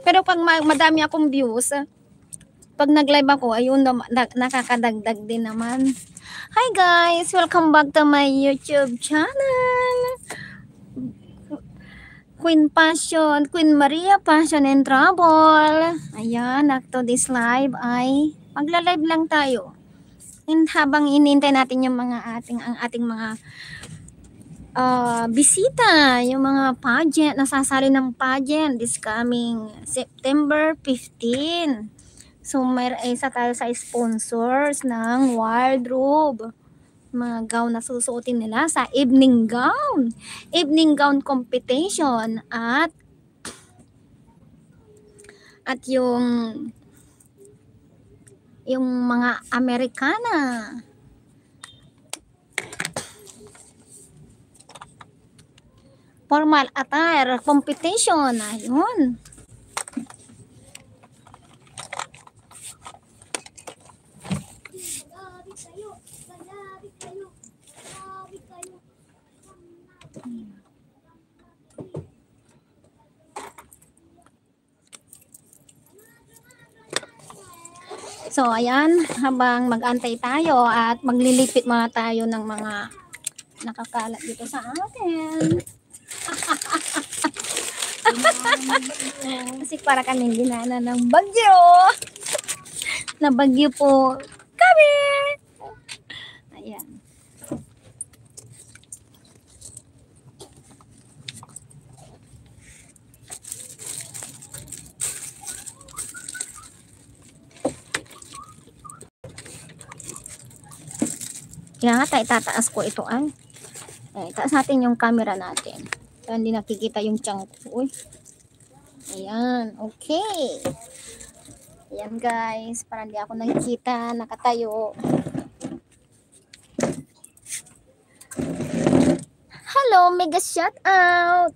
Pero pag madami akong views, pag nag-live ako, ayun, nakakadagdag din naman. Hi guys! Welcome back to my YouTube channel. Queen Maria Passion and Travel. Ayan, to this live ay magla-live lang tayo. And habang inintay natin yung ang ating mga bisita, yung mga pageant, nasasali ng pageant this coming September 15. So, may isa tayo sa sponsors ng wardrobe. Mga gown na susuotin nila sa evening gown. Evening gown competition at yung mga Amerikana. Formal attire competition. Ayun. So, ayan, habang mag-antay tayo at maglilipit muna tayo ng mga nakakalat dito sa atin. Kasi para kami ginana ng bagyo. Na bagyo po kami. Ayan. Kaya nga tayo tataas ko ito ay. Taas natin yung camera natin. So, hindi nakikita yung tiyan ko. Uy. Ayan. Okay. Ayan guys. Para hindi ako nakikita. Nakatayo. Hello. Mega shout out.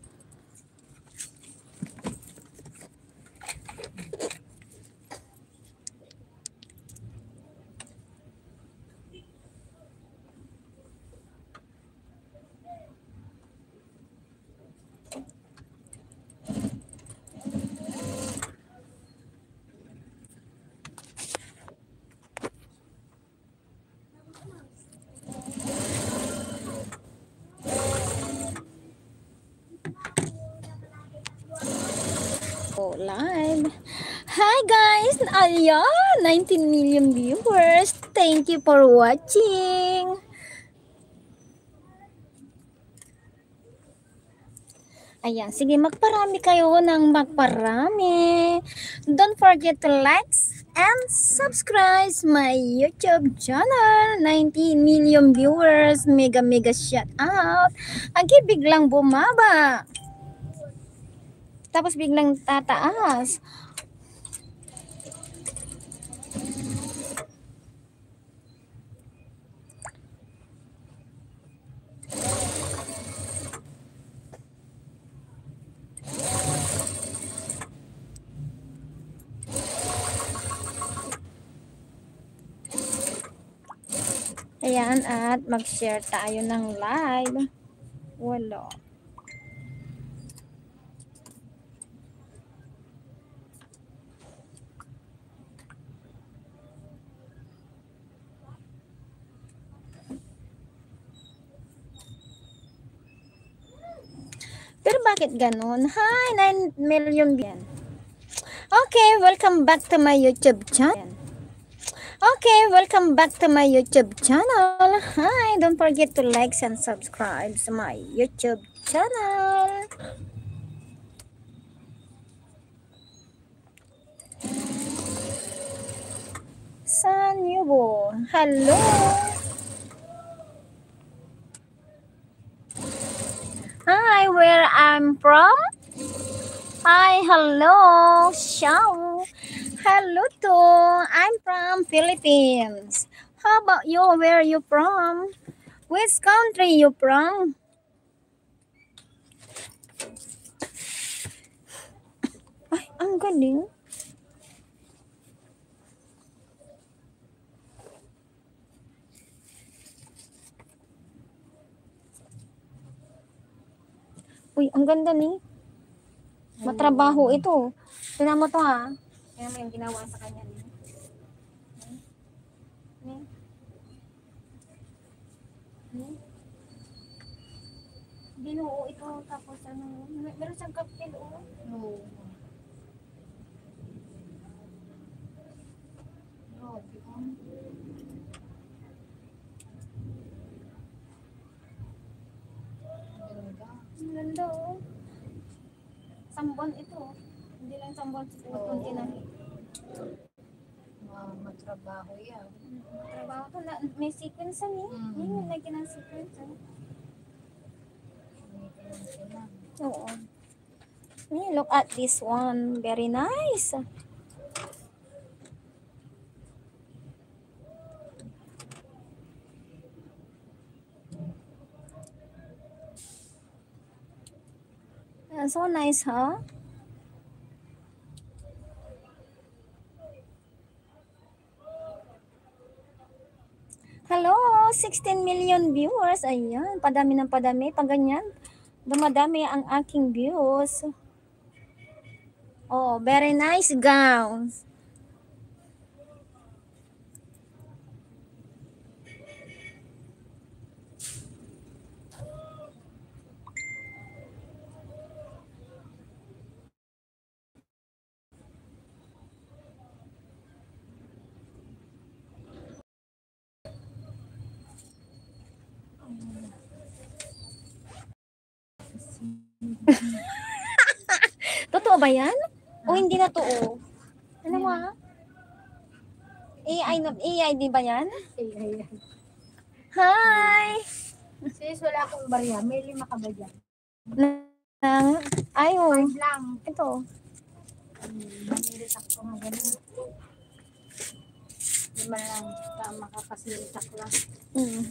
Live. Hi guys! Ayan! 19 million viewers. Thank you for watching. Ayan. Sige, magparami kayo ng magparami. Don't forget to like and subscribe my YouTube channel. 19 million viewers. Mega shout out. Ang biglang bumaba. Tapos biglang tataas. Ayan, at mag-share tayo ng live. Wala. Pero bakit ganun? Hi, 9 million yan. Okay, welcome back to my YouTube channel. Okay, welcome back to my YouTube channel. Hi, don't forget to like and subscribe to my YouTube channel. San Yubo. Hello. Hi, where I'm from? Hi, hello, Xiao. Hello to, I'm from Philippines. How about you? Where are you from? Which country you from? Ay, ang galing. Uy, ang ganda ni. Matrabaho ito. Tingnan mo to ha. Tingnan mo yung ginawa sa kanya. Hmm? Hmm? Binuo ito tapos ano. Meron siyang kapil oh. Oo. Grabe ka. Ganda. Ang ganda oh. Sambon ito. Hindi lang sambon sa putol tinahi. Matrabaho yan. Trabaho to na may sequence ni. Yun lagi ng sequence. Oo. Look at this one. Very nice. So nice, huh? Hello, 16 million viewers. Ayan, padami ng padami. Pag ganyan, dumadami ang aking views. Oh, very nice gowns. Totoo ba yan? O hindi na to? Ano mo ha? AI di ba yan? Ayan. Hi! Sis, wala akong barya. May 5 ka ba dyan? Ayaw. 5 lang. Ito. Manilitak ko nga ganun. 5 lang. Tama ka pasilitak lang. Mm.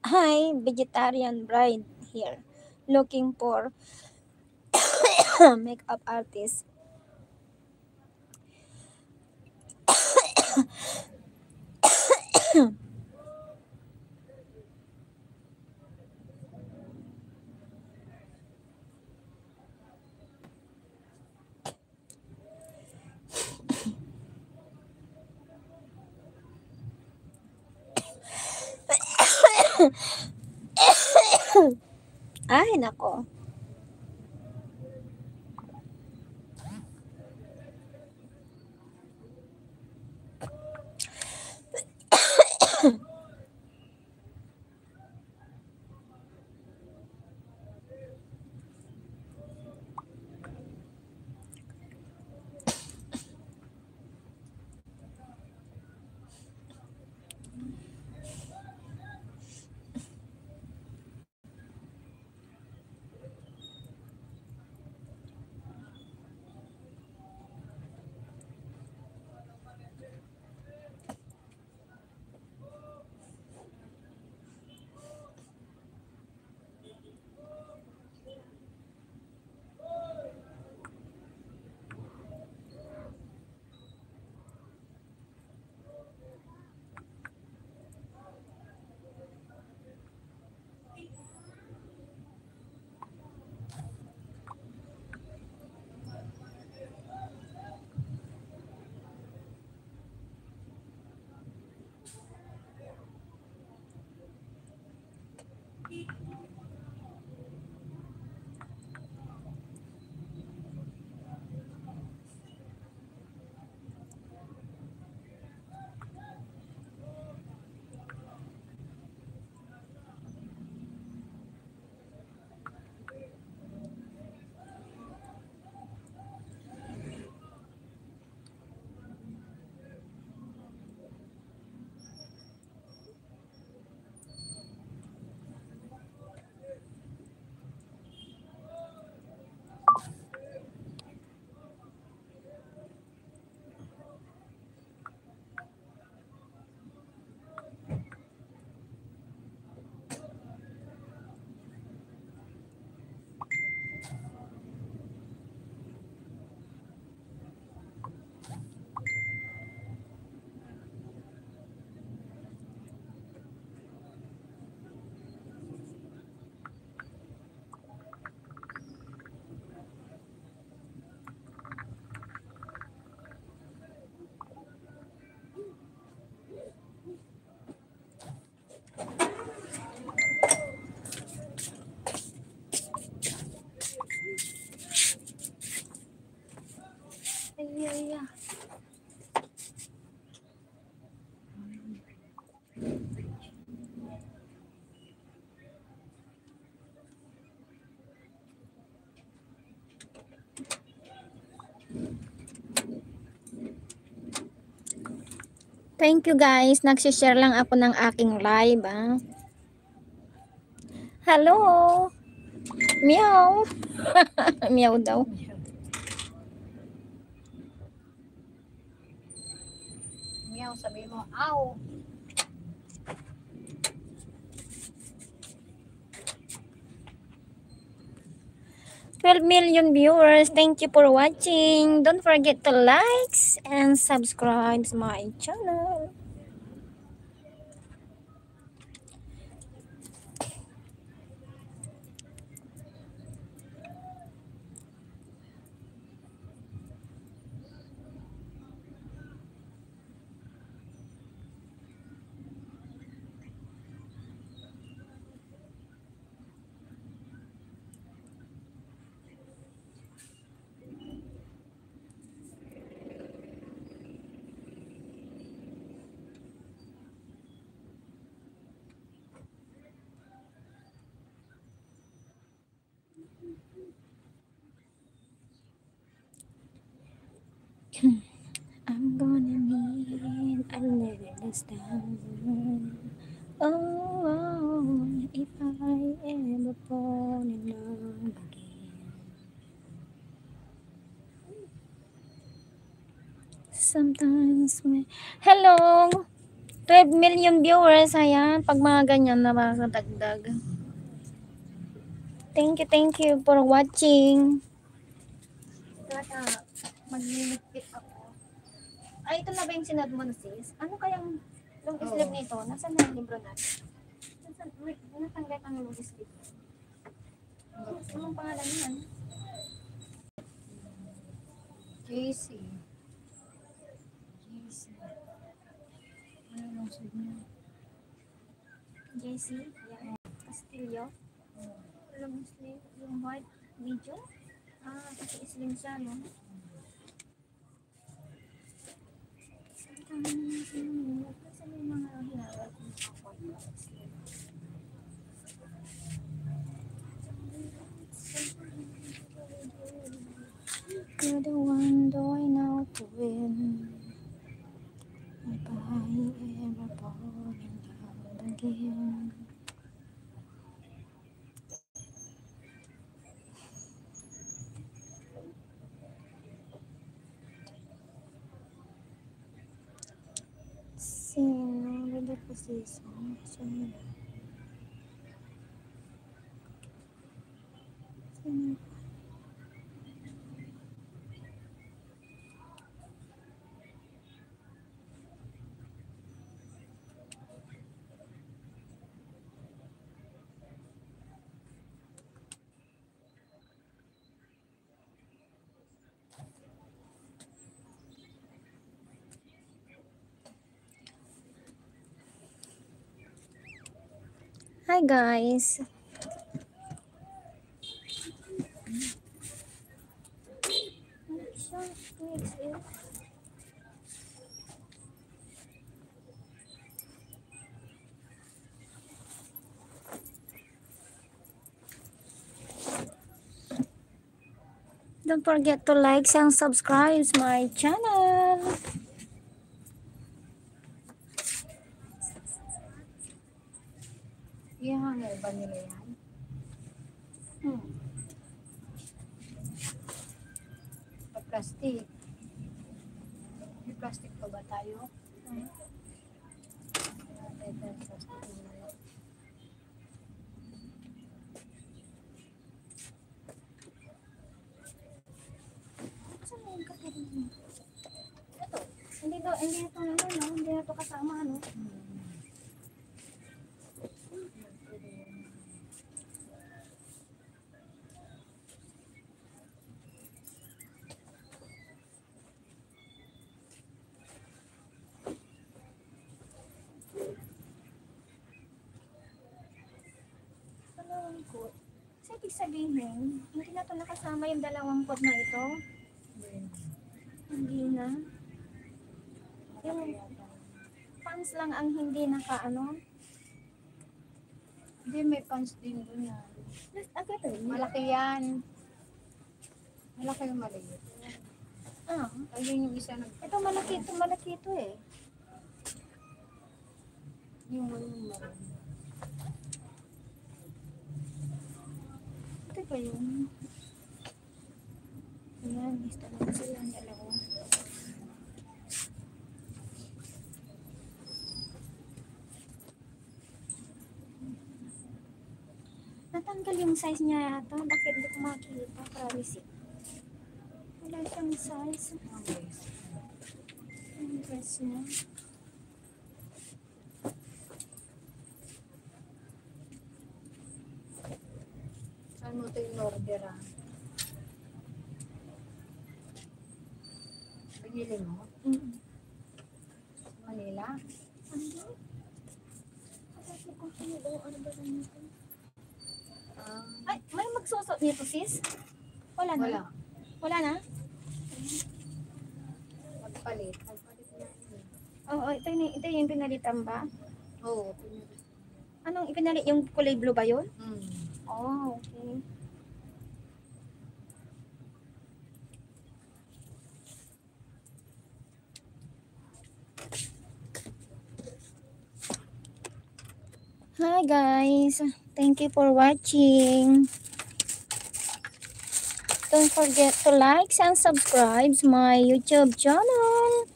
Hi, vegetarian bride here. Looking for makeup artist. Ay, nako. Thank you guys. Nagsishare lang ako ng aking live. Ah. Hello. Meow. Meow daw. Meow, sabi mo, aw. 12 million viewers. Thank you for watching. Don't forget to like and subscribe to my channel. I'm gonna need a little down. Oh, if I ever fall in love again. Sometimes may... Hello! 12 million viewers. Ayan, pag mga ganyan na makakadagdag. Thank you for watching. Magmimikit ako. Ay, ito na ba yung sinad mo na sis? Ano kayang long sleeve nito? Nasaan na yung libro natin? Natanggal ang long sleeve. Anong pangalan niyan? JC. JC. Ano yung sabi niya? JC? Yan. Castillo? Long sleeve? Yung white medium? Ah, kasi slim siya, no? Kasi may mga hinawal kung sa white sleeve. You're the one do I know to win. If I ever fall in love again. Sino with the position? Sino? Hi guys. Don't forget to like and subscribe my channel. Yan, iba nila yan. Pag-plastic. May plastic pa ba tayo? Hindi ito ano, no? Hindi na ito kasama, ano? Dalawang coat. Kasi ibig sabihin, hindi na ito nakasama yung dalawang coat na ito. Hindi na. Yung pants lang ang hindi naka-ano. Hindi, may pants din doon yan. Agad eh. Malaki yan. Malaki yung maliit. Ah, Ayun yung isa nag... ito malaki ito eh. Yung maroon. Ito ba yun? Ayan, gusto naman silang dalawa. Natanggal yung size niya yata. Bakit hindi ko makikita? Privacy. Wala siyang size. Yung dress niya. Saan mo ito yung order ah? Binili mo? Sa Manila? Ano? Kasi kung sino daw, ano ba nito? Ay, may magsusot nito sis? Wala na? Wala. Wala na? Magpalit. Magpalit na yun. Oo, ito yung pinalitan ba? Oo, pinalit. Anong ipinalit? Yung kulay blue ba yun? Hmm. Oh, okay. Hi guys, thank you for watching. Don't forget to like and subscribe my YouTube channel.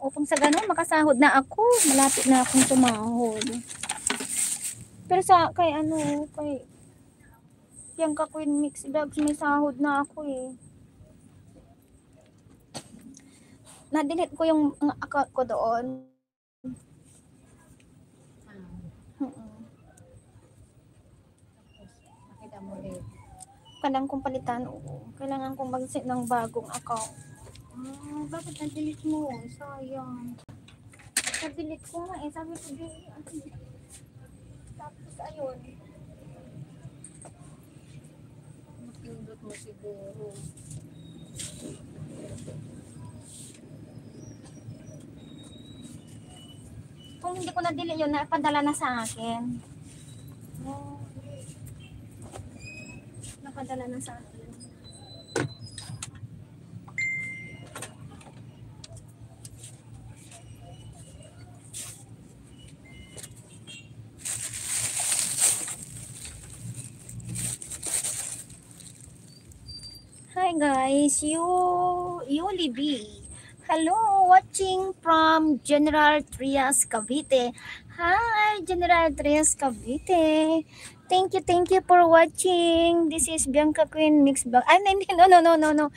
Upang sa ganun, makasahod na ako. Malapit na akong tumahod. Pero kay Bianca Queen Mix Vlogs, may sahod na ako eh. Na-delete ko yung account ko doon. Nakita mo rin. Kailangan kong palitan. Oo. Kailangan kong mag-set ng bagong account. Bakit na-delete mo? Sayang. Na-delete ko nga eh. Sabi ko tapos ayun. Napindot mo siguro. Kung hindi ko na-delete yun, napadala na sa akin. Napadala na sa akin. Hi guys, Yuli B. Hello, watching from General Trias, Cavite. Hi, General Trias, Cavite. Thank you for watching. This is Bianca Queen Mix Vlog. No.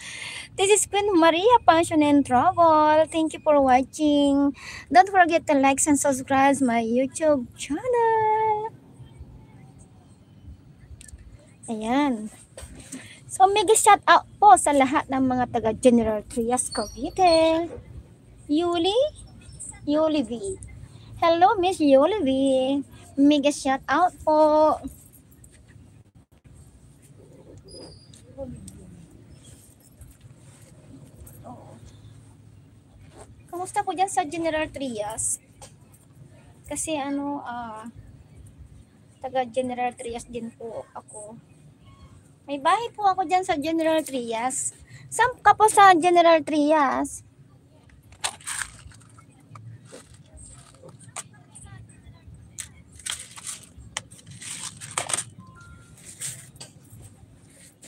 This is Queen Maria Passion and Travel. Thank you for watching. Don't forget to like and subscribe my YouTube channel. Ayan. So, mega shout out po sa lahat ng mga taga General Trias, Cavite. Yuli V. Hello, Miss Yuli V. Mega shout out po. Kamusta po dyan sa General Trias? Kasi taga General Trias din po ako. May bahay po ako dyan sa General Trias. Saan ka po sa General Trias?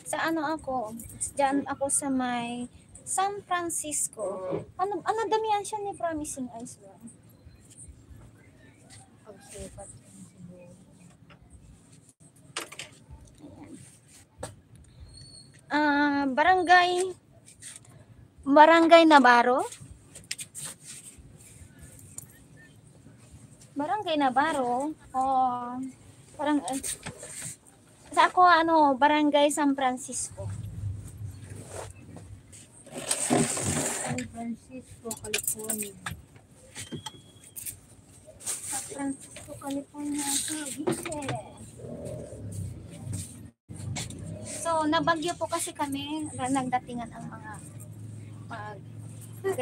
Sa ako? Diyan ako sa may San Francisco. Ano damihan siya ni Promising Eyes ba? Pagsipat siguro. Barangay Navarro. Barangay Navarro. Parang sa ako Barangay San Francisco. San Francisco, California. San Francisco, California. So, nabagyo po kasi kami, nagdatingan ang mga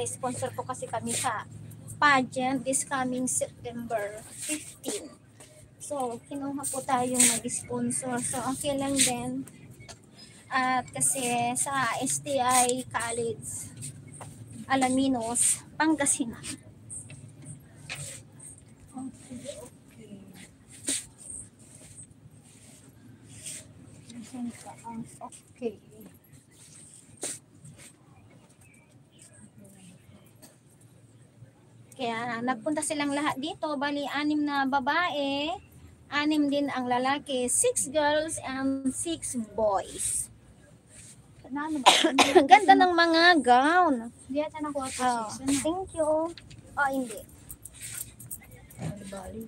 sponsor po kasi kami sa pageant this coming September 15. So, kinuha po tayong mag-sponsor. So, okay lang din. At kasi sa STI College, Alaminos, Pangasinan. Okay. 60 ang okay. Kaya nagpunta silang lahat dito, bali 6 na babae, 6 din ang lalaki, 6 girls and 6 boys. Na ano ba? Ang ganda ng mga gown. Hindi ata nakuha po Oh, season. thank you. Oh, hindi. Bali.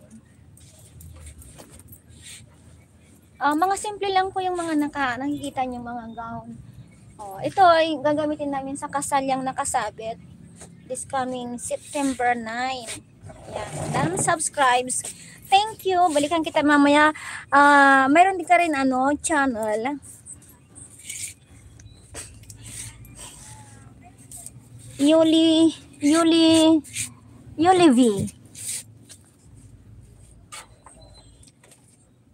Mga simple lang po yung mga nakikita niyo mga gown. Oh, ito ay gagamitin namin sa kasal yung nakasabit this coming September 9. Yan. Dan subscribes. Thank you. Balikan kita mamaya. Mayroon din ka rin channel. Yuli V.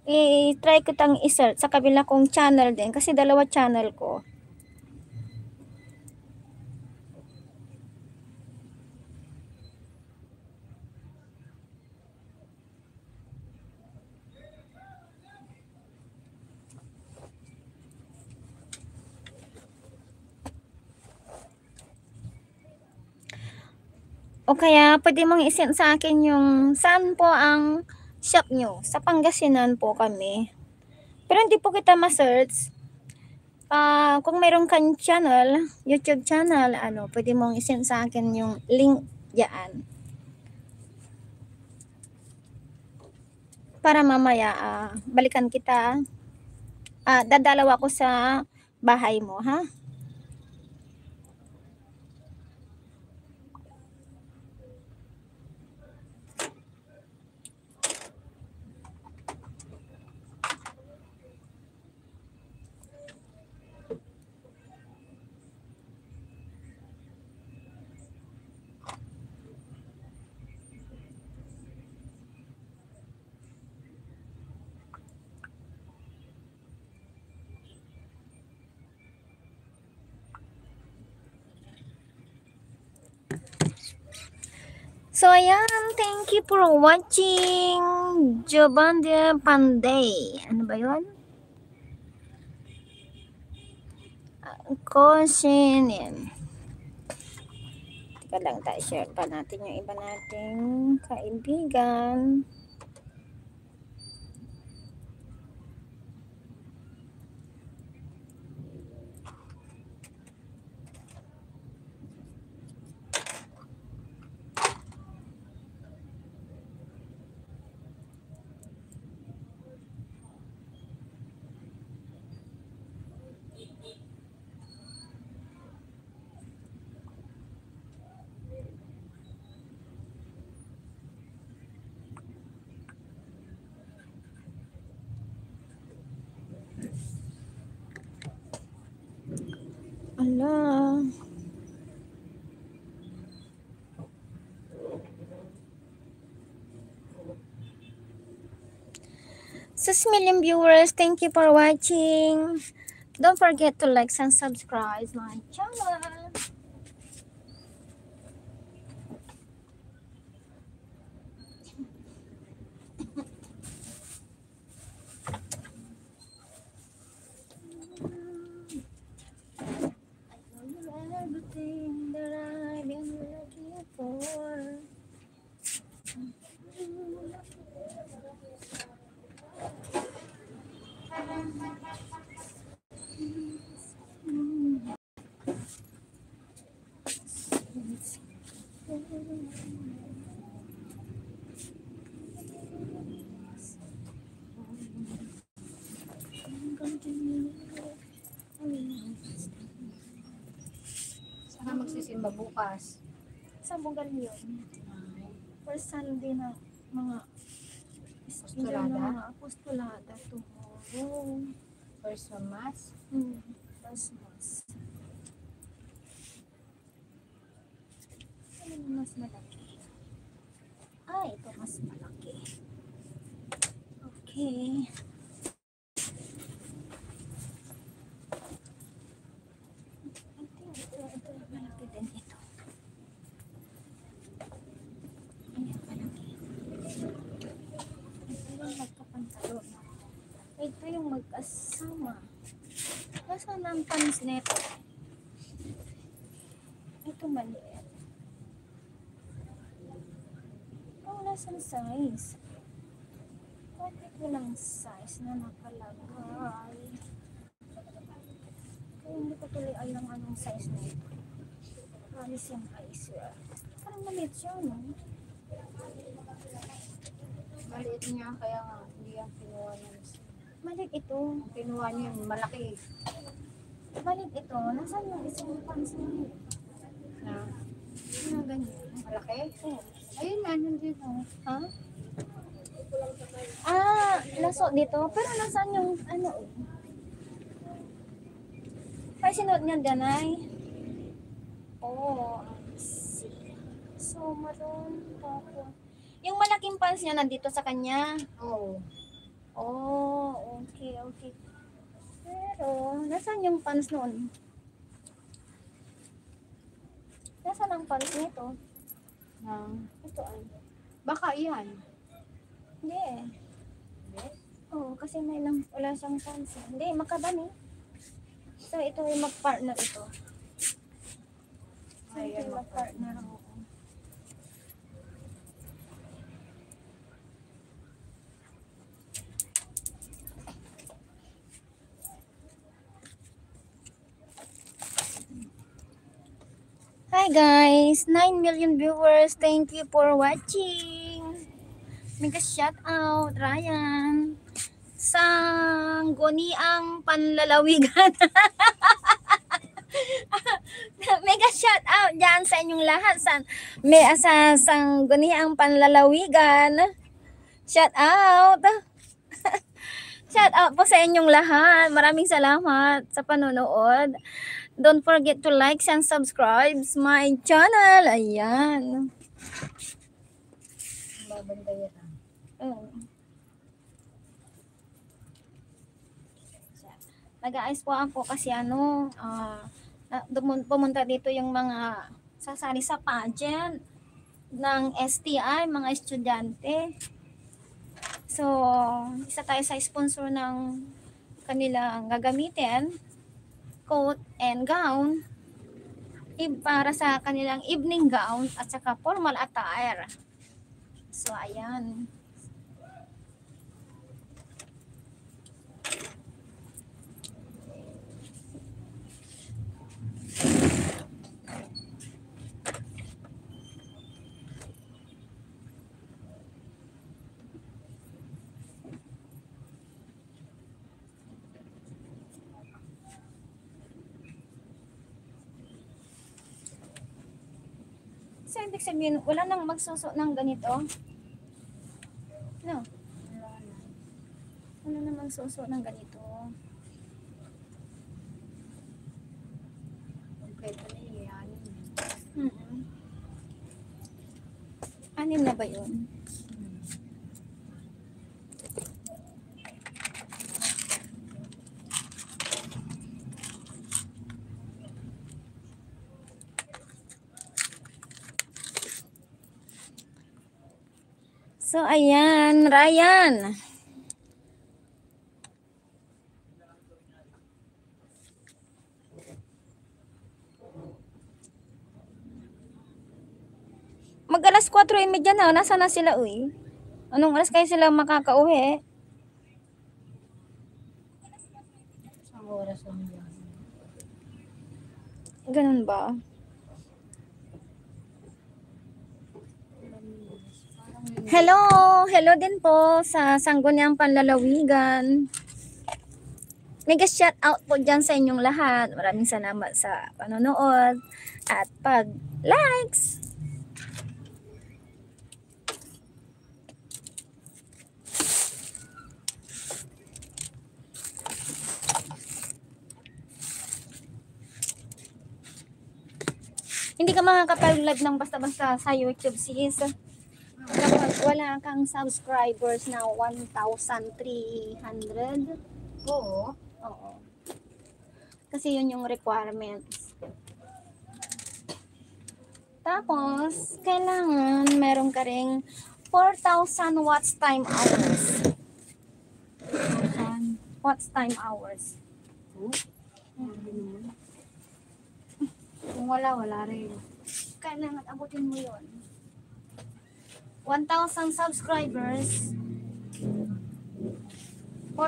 I-try ko tang i-search sa kabila kong channel din kasi dalawa channel ko. O kaya pwede mong i-send sa akin yung saan po ang shop nyo. Sa Pangasinan po kami. Pero hindi po kita ma-search. Kung mayroon kang channel, YouTube channel, pwede mong i-send sa akin yung link diyan. Para mamaya balikan kita. Dadalaw ako sa bahay mo, ha? So, ayan. Thank you for watching Jobande Panday. Ano ba yun? Kusinin. Teka lang, share pa natin yung iba nating kaibigan. Ala. Sus million viewers, thank you for watching. Don't forget to like and subscribe my channel. Everything that I've been looking for. Saka magsisimba bukas. Sa Bungal yun. First Sunday na mga Apostolada? apostolada tomorrow. First mass. First mass. Ano mas malaki? Ito mas malaki. Okay. Ito malaki din ito. Ayan, malaki. Ito yung magkapantalon. Ito yung magkasama. Nasaan ang pants nito? Ito maliit. Oh, nasaan size? Bakit walang size na nakalagay? Kaya hindi ko tuloy alam anong size nito. Promise yung eyeswear. Parang maliit siya, no? Maliit niya, kaya nga, hindi ang kinuha niya. Maliit ito. Ang kinuha niya, malaki. Maliit ito. Nasaan yung isang pants na yun? Na, Na ganyan. malaki? Oh. Ayun nga, nandito. Ha? Ah, laso dito. Pero nasaan yung ano? Ay, sinuot niya ganay. Oh, I see. So, maroon tapos. Yung malaking pants niya nandito sa kanya. Oo. Oh, okay, okay. Pero, nasaan yung pants noon? Nasaan ang pants nito? Na, Ito ay. baka iyan. Hindi eh. Hindi? Oo, kasi may lang, wala siyang pants. Eh. Hindi, makaban eh. So, ito ay mag-partner ito. So, ito ay mag-partner ako. Hi guys! 9 million viewers. Thank you for watching. Mega shout out, Ryan. Sangguniang panlalawigan. Mega shout out dyan sa inyong lahat. Sa sangguniang panlalawigan. Shout out. Shout out po sa inyong lahat. Maraming salamat sa panonood. Don't forget to like and subscribe my channel. Ayan. Babandayan. Oh. Nag-aayos po ako kasi pumunta dito yung mga sasali sa pageant ng STI, mga estudyante. So, isa tayo sa sponsor ng kanilang gagamitin, coat and gown, para sa kanilang evening gown at saka formal attire. So, ayan. So, ibig sabihin, wala nang magsuso ng ganito? No. Wala nang magsuso ng ganito. Kompleto na yan. Anim na ba yun? So, ayan, Ryan. Mag-alas 4:30 na. Nasa na sila, uy? Anong oras kayo sila makakauwi? Isang oras lang yan. Ganun ba? Hello! Hello din po sa Sangguniang Panlalawigan. Mega shout out po dyan sa inyong lahat. Maraming salamat sa panonood at pag-likes. Hindi ka makakapag-live ng basta-basta sa YouTube, sis. Kapag wala kang subscribers na 1,300. Oo. Oo. Kasi yun yung requirements. Tapos, kailangan meron ka ring 4,000 watts time hours. 4,000 watts time hours. Kung wala, wala rin. Kailangan abutin mo yon. 1,000 subscribers, 4,000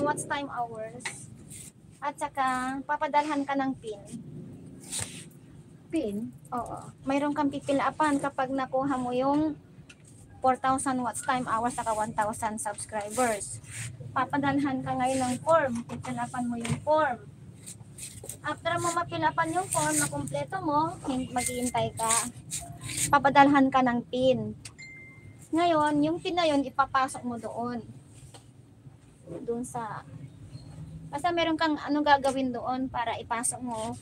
watch time hours, at saka papadalhan ka ng pin. Pin? Oo. Mayroon kang pipilaapan kapag nakuha mo yung 4,000 watch time hours saka 1,000 subscribers. Papadalhan ka ngayon ng form. Pipilapan mo yung form. After mo mapilapan yung form na kumpleto mo, maghihintay ka. Papadalhan ka ng pin. Ngayon, yung pin na yun, ipapasok mo doon. Doon sa... Basta meron kang ano gagawin doon para ipasok mo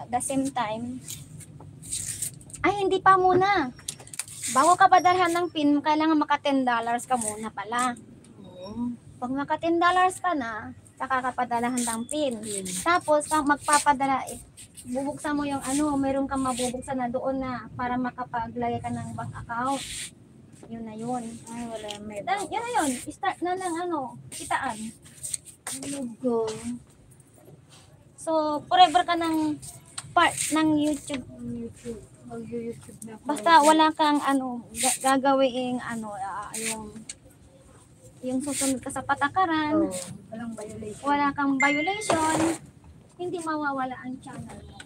the same time. Ay, hindi pa muna. Bago ka padalhan ng pin, kailangan maka $10 ka muna pala. Oo. Pag maka $10 ka na, saka ka padalahan ng pin. Tapos, magpapadala, bubuksan mo yung ano, meron kang mabubuksan na doon na para makapaglagay ka ng bank account. Yun na yun. Ay, wala. May Yun na yun. Start na lang ano, kitaan. logo. So, forever ka ng part ng YouTube. YouTube. Mag-YouTube na ako. Basta wala kang ano, gagawing ano, yung susunod ka sa patakaran, Oo. Walang violation. wala kang violation, hindi mawawala ang channel mo.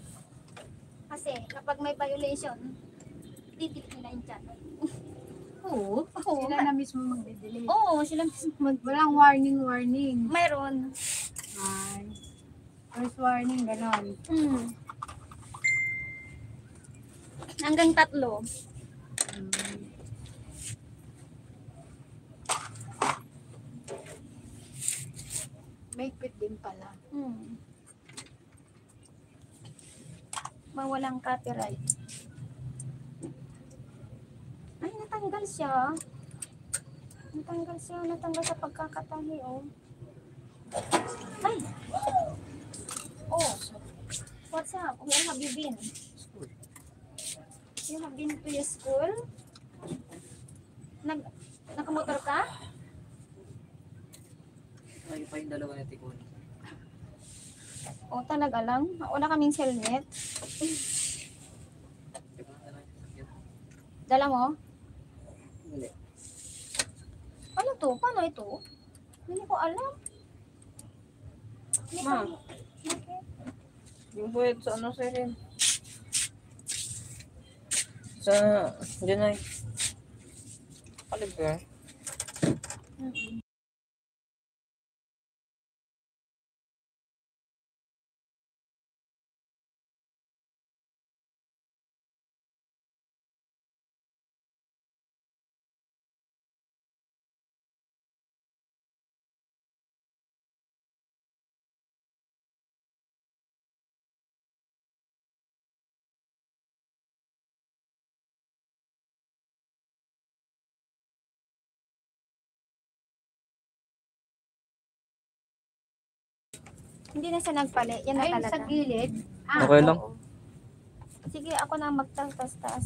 Kasi kapag may violation, titik nila yung channel. Oo. Oo, Sila na mismo magde-delete. Oo, sila mismo Walang warning. mayroon. Ay. First warning, ganon. Hanggang 3. May quit din pala. Mawalang copyright. Ay, natanggal siya. Natanggal sa pagkakatahi, oh. Ay! Oh, what's up? Where have you been? You have been to your school? Nakamotor ka? Ay, pa yung dalawa na tikon. O, talaga lang? Wala kaming helmet? Dala mo? Hindi. Ano to? Paano ito? Hindi ko alam. Hindi Ma. ko- Okay. Yung buhay sa ano sir rin. Sa, dyan ay. Kalibre. Mm-mm. Hindi na siya nagpalit. Yan na Ay, talaga. sa gilid. Okay lang. Oo. Sige, ako na magtaas-taas.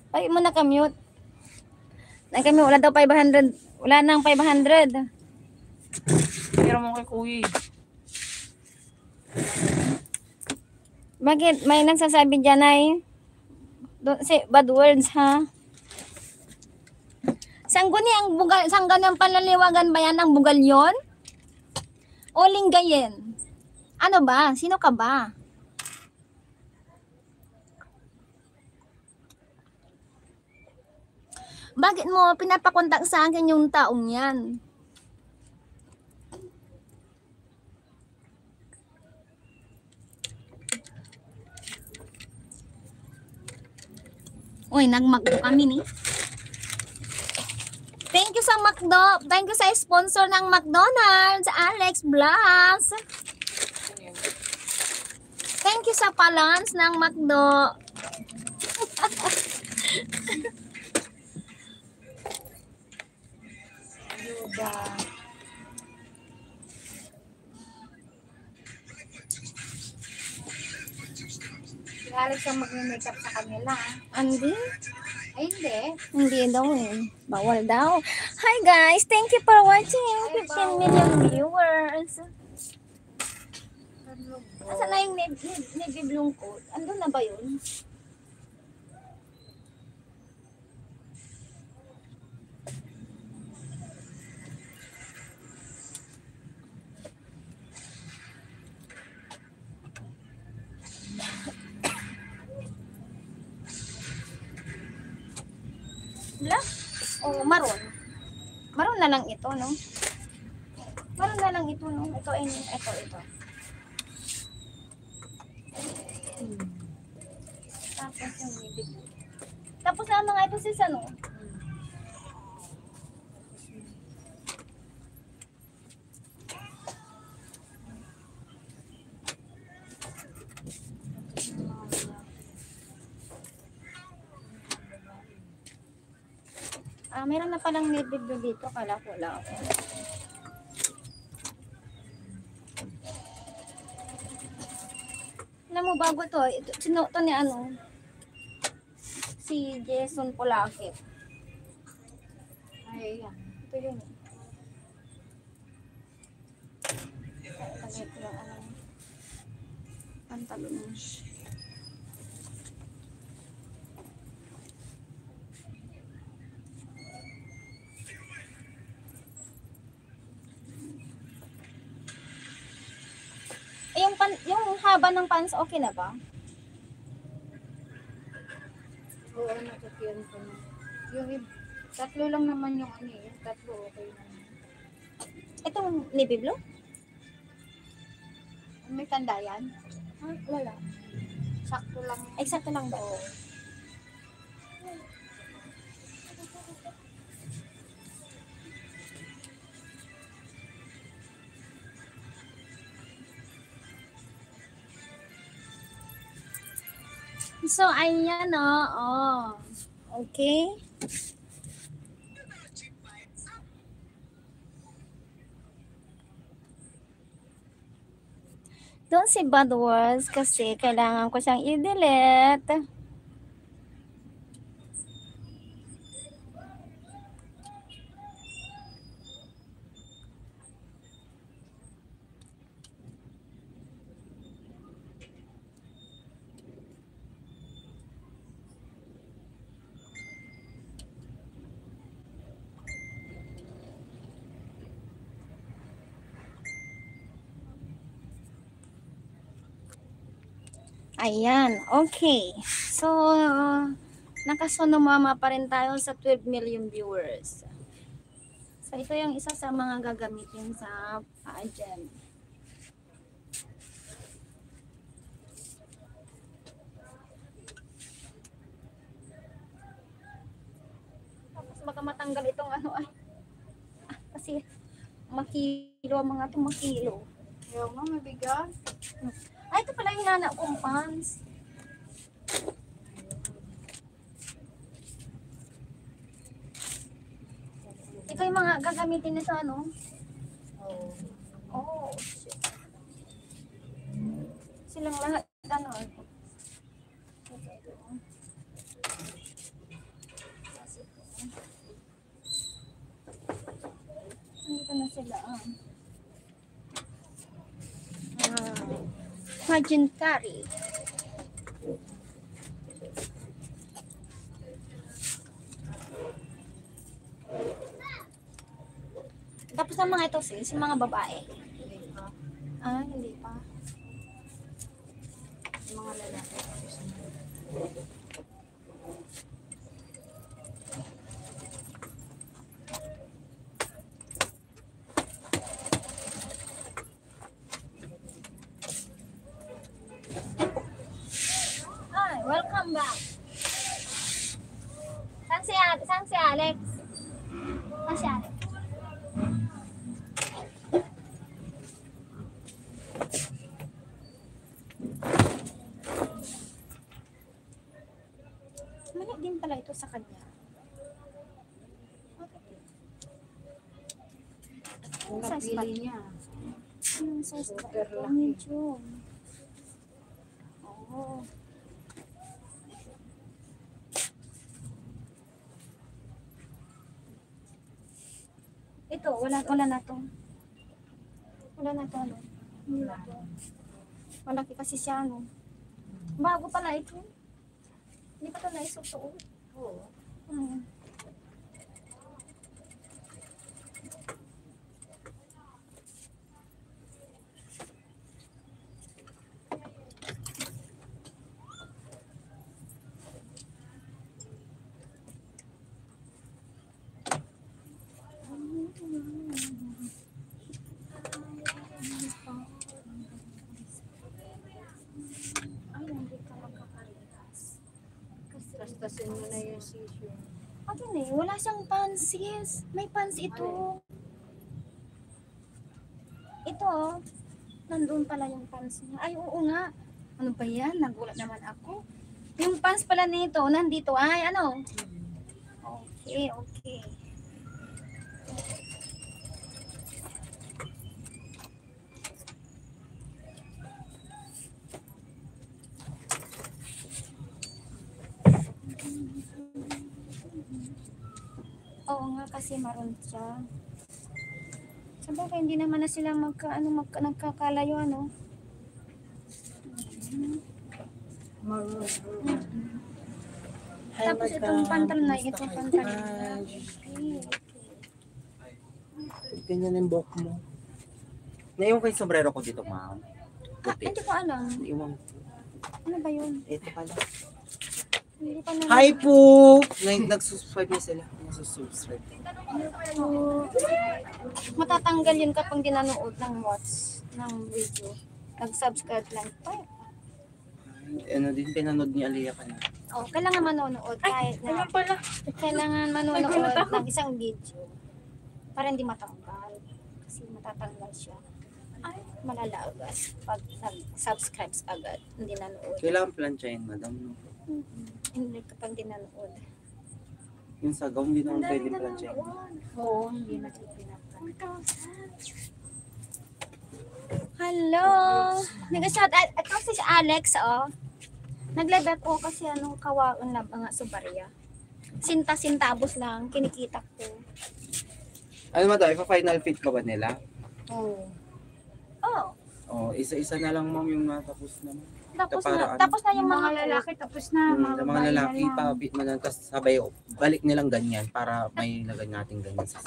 Ay mo nakamute. Nakamute, wala daw 500. Wala nang 500. Pero mo kay kuya. Bakit? May nagsasabi dyan ay don't say bad words, ha? Sangguni ang bugal, sanggan ng panlaliwagan ba yan ang bugal yon? O linggayin? Ano ba? Sino ka ba? Bakit mo pinapakontak sa akin yung taong yan? Uy, nagmakdo kami ni. Thank you sa McDo. Thank you sa sponsor ng McDonald's, Alex Blas. Thank you sa palans ng McDo. Ayuda. Si Alex ang mag-makeup sa kanila. Andi? Ay, hindi. Hindi daw eh. Bawal daw. Hi guys, thank you for watching. 15 million viewers. Ano ba? Asan na yung navy blue coat? Andun na ba yun? Black? O maroon? Maroon na lang ito, no? Maroon na lang ito, no? Ito. Tapos yung navy blue. Tapos na mga ito sis, ano? Meron na palang navy blue dito. Kala ko lang. Alam mo, bago to. Ito, sino to ni ano? Si Jason Polakit. Ay, yan. Ito yun. Tagay ko lang ano. Pantalon mo. Yung haba ng pants, okay na ba? Oo, nasakyan ko na. Tatlo lang naman yung ano eh. Tatlo okay naman. Itong navy blue? May tanda yan? Wala. Sakto lang. Exacto lang ba? So, ayan oh. Okay. Don't say bad words kasi kailangan ko siyang i-delete. Ayan, okay. So, nakasunumama pa rin tayo sa 12 million viewers. So, ito yung isa sa mga gagamitin sa pageant. Tapos baka matanggal itong ano ay. Kasi makilo mga ito, makilo. Yung nga, mabigat. Ay, ito pala yung nana kong pants. Ito yung mga gagamitin na sa ano? Oo. Oh, shit. Silang lahat, ano? sila. Pageantary. Tapos ang mga ito sis, yung mga babae. Hindi pa. Hindi pa. Yung mga lalaki. Welcome back. Saan si Alex? Saan si Alex? Mali din pala ito sa kanya. Yung Size napili niya. Yung size ba? Super Ito, laki. medium. Oo. Ito, wala na to. Wala na to, ano? Wala to. Malaki kasi siya, ano? Bago pala ito. Hindi pa to naisusuot. Oo. Hmm. Ay, hindi ka magkakarehas. Kasi, Tastasin mo na yung sisyo. akin eh, wala siyang panties. May pants ito. Ito, oh. Nandun pala yung pants niya. Ay, oo nga. Ano ba yan? Nagulat naman ako. Yung pants pala nito, nandito. Ay, ano? Okay, okay. Oo nga, kasi maroon siya. Sabagay, hindi naman na sila nagkakalayo, ano? Maroon. Tapos itong pantalon na, itong pantalon na. Okay. Ganyan yung buhok mo. Naiwan ko yung sombrero ko dito, ma'am. Puti. Hindi ko alam. Naiwan ko. Ano ba yun? Ito pala. Hindi pa na. Hi po! Nag-subscribe na sila. Nag-subscribe. Matatanggal yun kapag di nanood ng watch ng video. Nag-subscribe lang. Ay, Ano din pinanood ni Aliyah ka na. oh, kailangan manonood kahit na. pala. Kailangan manonood ng isang video para hindi matanggal. Kasi matatanggal siya. Ay, malalagas pag nag-subscribe agad, hindi nanood. Kailangan planchayin, madam. No? Hindi kapag di nanood. Yung sagaw, hindi naman pwedeng planchayin. Oo, hindi na pinaplan. Hello! Nag-shout out. Ito si Alex, oh. Nag-live ako kasi anong kawaon na mga subarya. Sinta-sintabos lang, kinikita ko. Ano ba ito? Ipa-final fit pa ba nila? Oo. Oh, Oh, isa-isa na lang, ma'am, yung natapos na. tapos Para na, ano? tapos na Yung yung mga lalaki tapos na. Yung Mga mga babae lalaki, na lang. pa-fit mo na. Tapos sabay, balik nilang ganyan para may lagay natin ganyan sa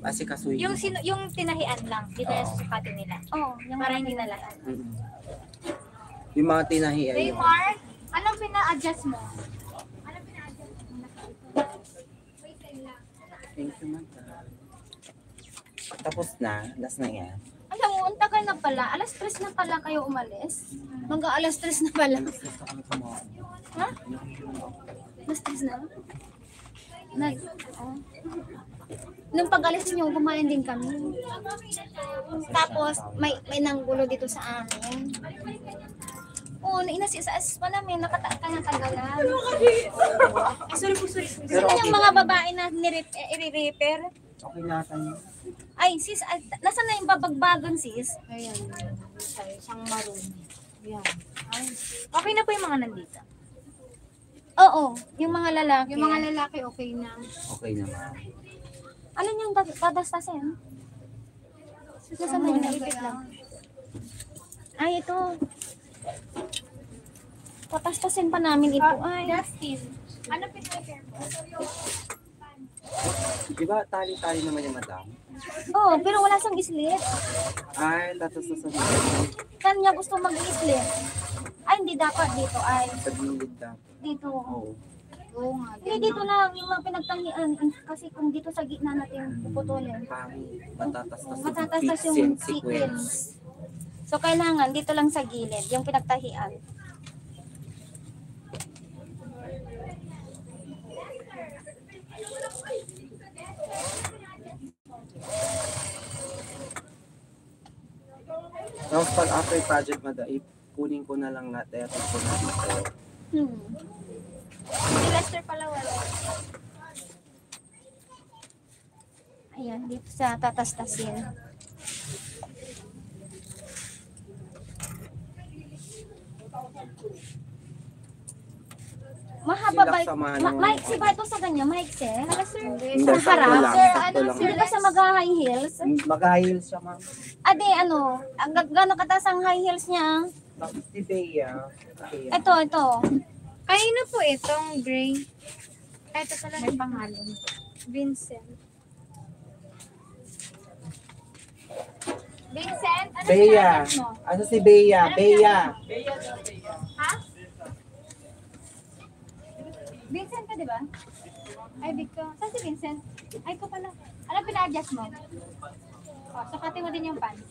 asikasuhin. Yung tinahian lang, dito yung Oo. susukatin nila. Oh, yung Para hindi na lahat. Mm-mm. Yung mga tinahian. Raymar, anong pina-adjust mo? Thank you, ma'am. Tapos na, last na yan. alam mo, ang tagal na pala. Alas 3 na pala kayo umalis. Mag-alas 3 na pala. Gusto kami kumain. Ha? Alas 3 na? Oh. Nung pag-alis nyo, kumain din kami. Tapos, may nanggulo dito sa amin. Oo, inasisas pa namin, nakatagalan. Sorry. Pero Sino okay yung mga lang. babae na i-repair? Okay na tayo. Ay, sis, nasa na yung babagbagon, sis? Ayan. Isang maroon. Yan. Okay na po yung mga nandito. Oo, yung mga lalaki. Yung mga lalaki okay na. Okay na, ma'am. Alin yung dadastasin? Saan mo naipit lang? Ay, ito. Patastasin pa namin ito. Ay. Justin, ano pinag-care mo? Diba tali-tali naman yung madam? Oh, pero wala siyang islit. Ay, tapos sa Saan niya gusto mag-islit? Ay, hindi dapat dito. Ay, gilid dapat. dito. Oo. Oo nga. Hindi, dito lang. Yung mga pinagtangian. Kasi kung dito sa gitna natin puputulin, Matatastas yung sequence. So, kailangan dito lang sa gilid, yung pinagtahian. Tapos pag after project madam, kunin ko na lang natin. Tapos ko na dito. Si Lester pala wala. Ayan, dito sa tatastasin. Mahaba ba? Maiksi ba ito sa ganyan? Maiksi? Hindi, Sa sakto harap? lang, Sir, sakto lang. Hindi ba sa mag-high heels? Mag-high siya, ma'am. Ade, ano? Gano'ng kataas ang high heels niya? Si Bea. Ito. Kanino po itong gray? Ay, ito pala may pangalan. Vincent. Vincent, ano Bea. pinag mo? Ano si Bea? Bea. Ha? Vincent ka, di ba? Ay, Victor. Saan si Vincent? Ay, ko pala. Ano pina-adjust mo? O, sukatin mo din yung pants.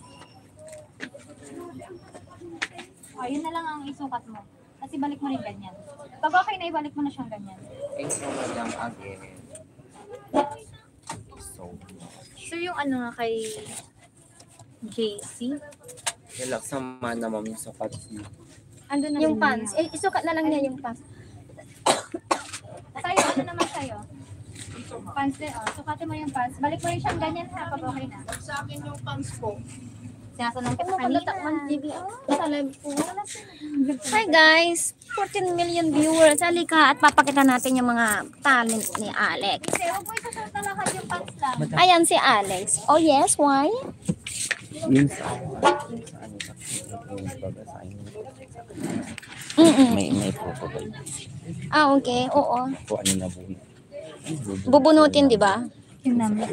O, yun na lang ang isukat mo. Kasi balik mo rin ganyan. Pag okay na, ibalik mo na siyang ganyan. Thanks so madam again. So, So, yung ano nga kay JC? relax naman na ma'am yung sapat niya. Ando na Yung rin pants. niya. Isukat na lang niya yung pants. Sa'yo, ano naman sa'yo? Pants din, oh. Sukatin mo yung pants. Balik mo rin siyang ganyan ha, pag okay na. Sa akin yung pants ko. Sinasunong kita Ano kanina. ka man TV? Sa live po. Hi guys! 14 million viewers. Halika at papakita natin yung mga talent ni Alex. Kasi huwag mo isusunod na lahat yung pants lang. Ayan si Alex. Oh yes, why? Yung sa may protocol. Ah, okay. Oo. Kung ano na buwi. Bubunutin, di ba? Yung namin.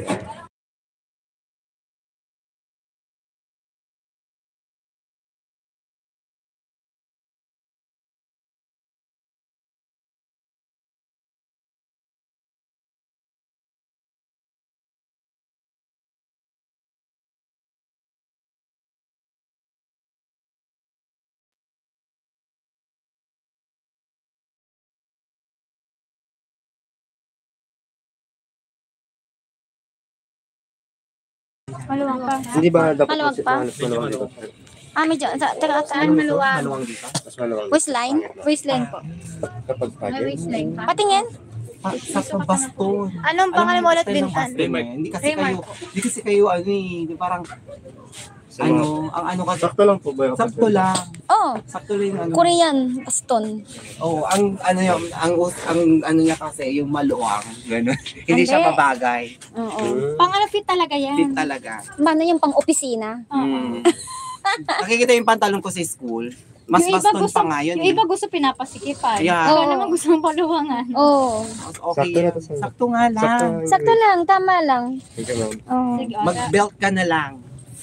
Maluwang pa. Hindi ba dapat Maluwag pa? mas maluwang dito? Ah, medyo. Teka, saan maluwag? Maluwang dito? Mas maluwang dito. Waistline? Waistline po. Kapag May pageant? waistline pa. Patingin? Sa baston. Anong pangalan mo ulit, Bintan? Hindi kasi kayo ano eh, parang Sa mga- ano, ang ano kasi Sakto lang po ba yung sakto lang. Oh, Sakto lang yung ano. Korean. Baston. Oh, ang ano yung ang ano niya kasi yung maluwang, ganun. Hindi siya Hindi. mabagay. Oo. Pang ano fit talaga yan. Fit talaga. Mano yung pang-opisina? Mm. Nakikita yung pantalon ko sa school. Mas Yung iba baston gusto- pa ngayon. Yung iba gusto pinapasikipan. Yeah. Ikaw Oo. naman gusto mong paluwangan. Oh. Okay. Sakto na to sa'yo. Sakto nga lang. Sakto lang. Tama lang. Sige ma'am. Oh. Sige, Mag-belt ka na lang.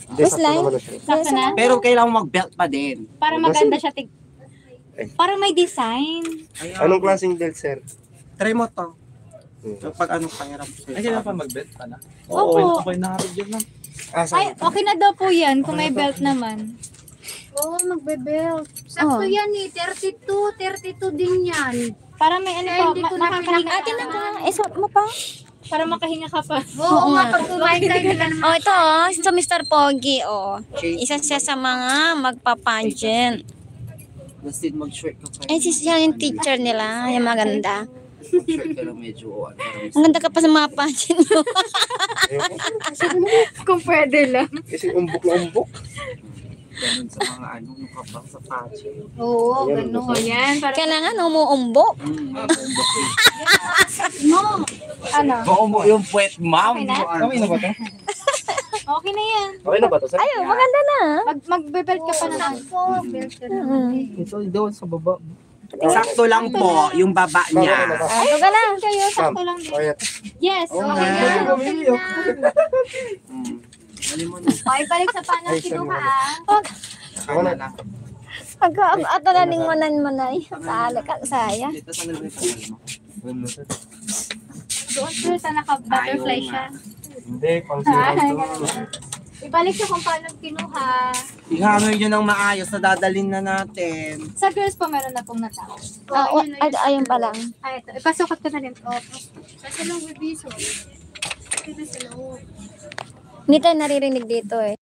Hindi, sakto Waistline? naman na siya. sakto na. Pero kailangan mo mag-belt pa din. Para maganda siya. Para may design. Ayan. Anong klaseng belt, sir? Try mo to. Hmm. Pag ano pahirap. Ay, kailangan pa mag-bet ka na? Opo. Okay, nakaka-review na. Ah, Ay, okay na daw po yan kung may belt naman. Oo, magbe-belt. Sakto Oh. yan eh. 32 din yan. Para may ano Eh, pa, hindi ko na makakahinga Atin na ka. Isuot mo pa. Para makahinga ka pa. Oo nga, pag kumain tayo nila naman. Oh, ito oh. Ito Mr. Pogi, oh. Isa siya sa mga magpa-pageant. Basta mag-shirt ka pa. Eh, siya yung teacher nila. Yung maganda. Mag-shirt ka lang medyo ano. Ang ganda ka pa sa mga pageant mo. Kung pwede lang. Kasi umbok na umbok. ganun sa mga ano, yung kapag sa patch. Oo, Ayan, ganun. gusto. Yan. Para Kailangan umuumbok. mo. Ano? Baka mo yung puwet, ma'am. Okay na? Okay na ba ito? Okay na yan. Okay na ba ito, sir? Ayun, maganda na. Magbe-belt ka pa naman. Belt ka naman. Ito doon sa baba. Sakto lang po yung baba niya. Ito ka na. Kayo, sakto lang din. Ayan. Yes, okay nga. na. Okay na. Ano mo na? Okay, balik sa panang Ay, sir, kinuha. Ako na. lang. Ato na ning manay. Sala ka, saya. Dito sa nalawin sa mo. Ano, sir? Doon sir, sa naka-butterfly Ayaw siya. Hindi, pang zero to. Ibalik siya kung paano kinuha. Ihangoy nyo ng maayos na dadalhin na natin. Sa girls po, meron na pong natapos. Ayun pa lang. Ay, ito. Ipasukot ko na rin. Sa long bibiso. Dito sa loob. Hindi tayo naririnig dito eh.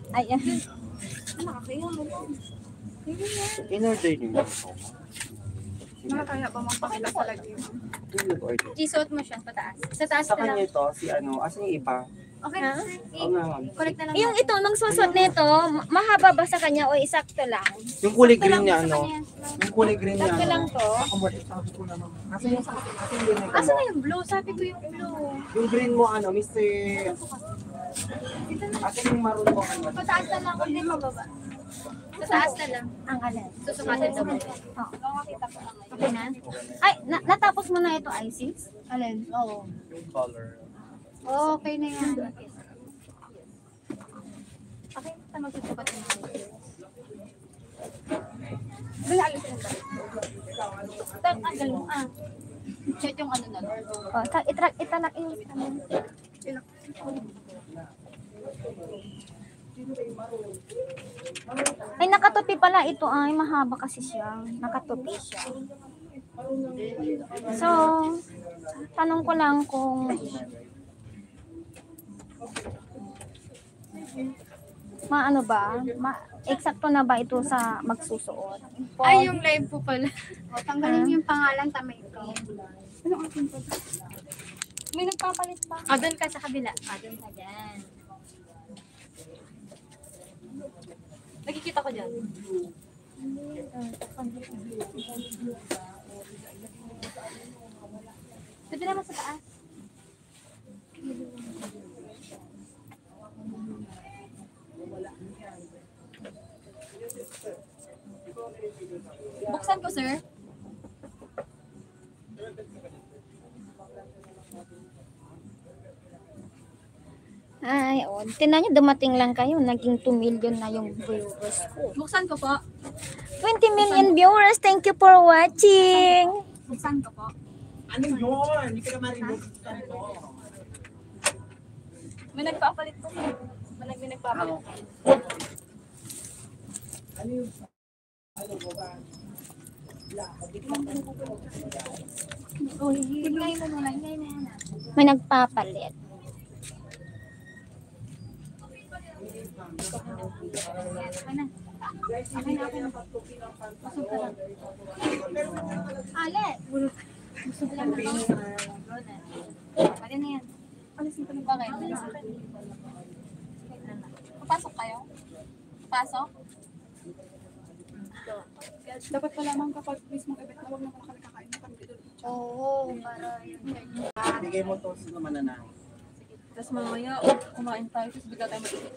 Ayan. In-order niyo. Nakakaya pa magpakila sa lagi. Isuot mo siya, pataas. Sa taas Sa ka lang. kanya ito, si ano, asan yung iba? Okay, Ha? Oo nga, ma'am. correct na lang. Yung ito, nung susot nito, mahaba ba sa kanya o isakto lang? Yung kulay Sakto green lang niya, sa ano? kanya. Yung kulay green niya, Sakto lang to. Sabi ko naman. Asan yung green mo? Asa na yung blue? Sabi ko yung blue. Yung green mo, ano, Mr. Asan yung maroon mo, ano? Pataas na lang. Hindi mo baba. Sa taas na lang. Ang alin. Susukatin sa baba. Okay na? Ay, natapos mo na ito, Isis? Alin? Oo. Color. Okay na yan. Okay, basta magsusukat na yan. Doon alisin mo. Tanggal mo Check yung ano na. O, italak yung Ay, nakatupi pala ito. Ay, mahaba kasi siya. Nakatupi siya. So, tanong ko lang kung maano ba? Eksakto na ba ito sa magsusuot? Ay, yung live po pala. O, tanggalin yung pangalan, tama ito. Ano atin po? May nagpapalit pa. Doon ka sa kabila. Doon ka dyan. Nakikita ko dyan. Pwede naman sa taas. Buksan ko, sir. Ay, oh. Tingnan nyo, dumating lang kayo. Naging 2 million na yung viewers ko. Buksan ko po. 20 million viewers. Thank you for watching. Buksan ko po. Ano yun? Hindi ka naman rin May nagpapalit po. May nagpapalit. Tignan mo muna. May nagpapalit. Busog ka lang. Ale! Busog lang na. Pwede na yan. Alisin ko na. Bakit? Papasok kayo? Pasok? Dapat pala mang kapag mismo event na huwag naman kami kakain ng pambili doon. Oo, para yun. Bigay mo to sa mananalo. Tapos mamaya, kumain tayo, tapos bigla tayo mag-ibig.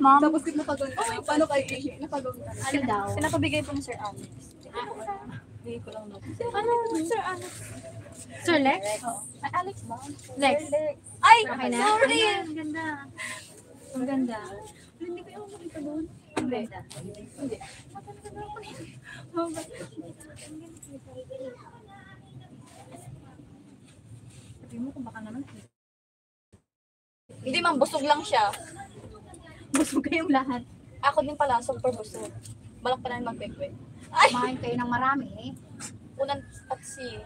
Ma'am, Tapos kung napagawin ka, paano kayo i-share? Napagawin ka. ano daw? Pinapabigay po ni Sir Alex. Bigay ko lang natin. Ano, Sir Alex? Sir Lex? Ay, Alex ba? Lex. Ay, Okay na? sorry! Ang ganda. Ang ganda. Hindi ko yung makita doon. Ang ganda. Hindi. Sabi mo kung baka naman. Hindi ma'am, busog lang siya. Busog kayong lahat. Ako din pala, super busog. Balak pa namin mag-kwek-kwek. Kumain kayo ng marami. Unang paksi.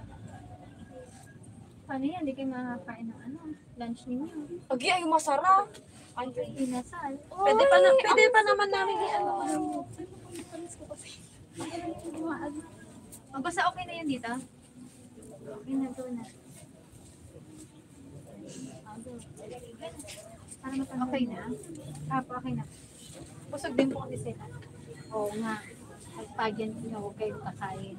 Paano yan? Hindi kayo makakain ng ano? Lunch ninyo. Agi, ay masarap. Ay, Inasal. pwede pa naman namin i-ano. Basta okay na yan dito? Okay na to na. Okay na? Okay na. Busog din po kasi sila. Oo nga. Pagpagyan nyo, huwag kayong kakain.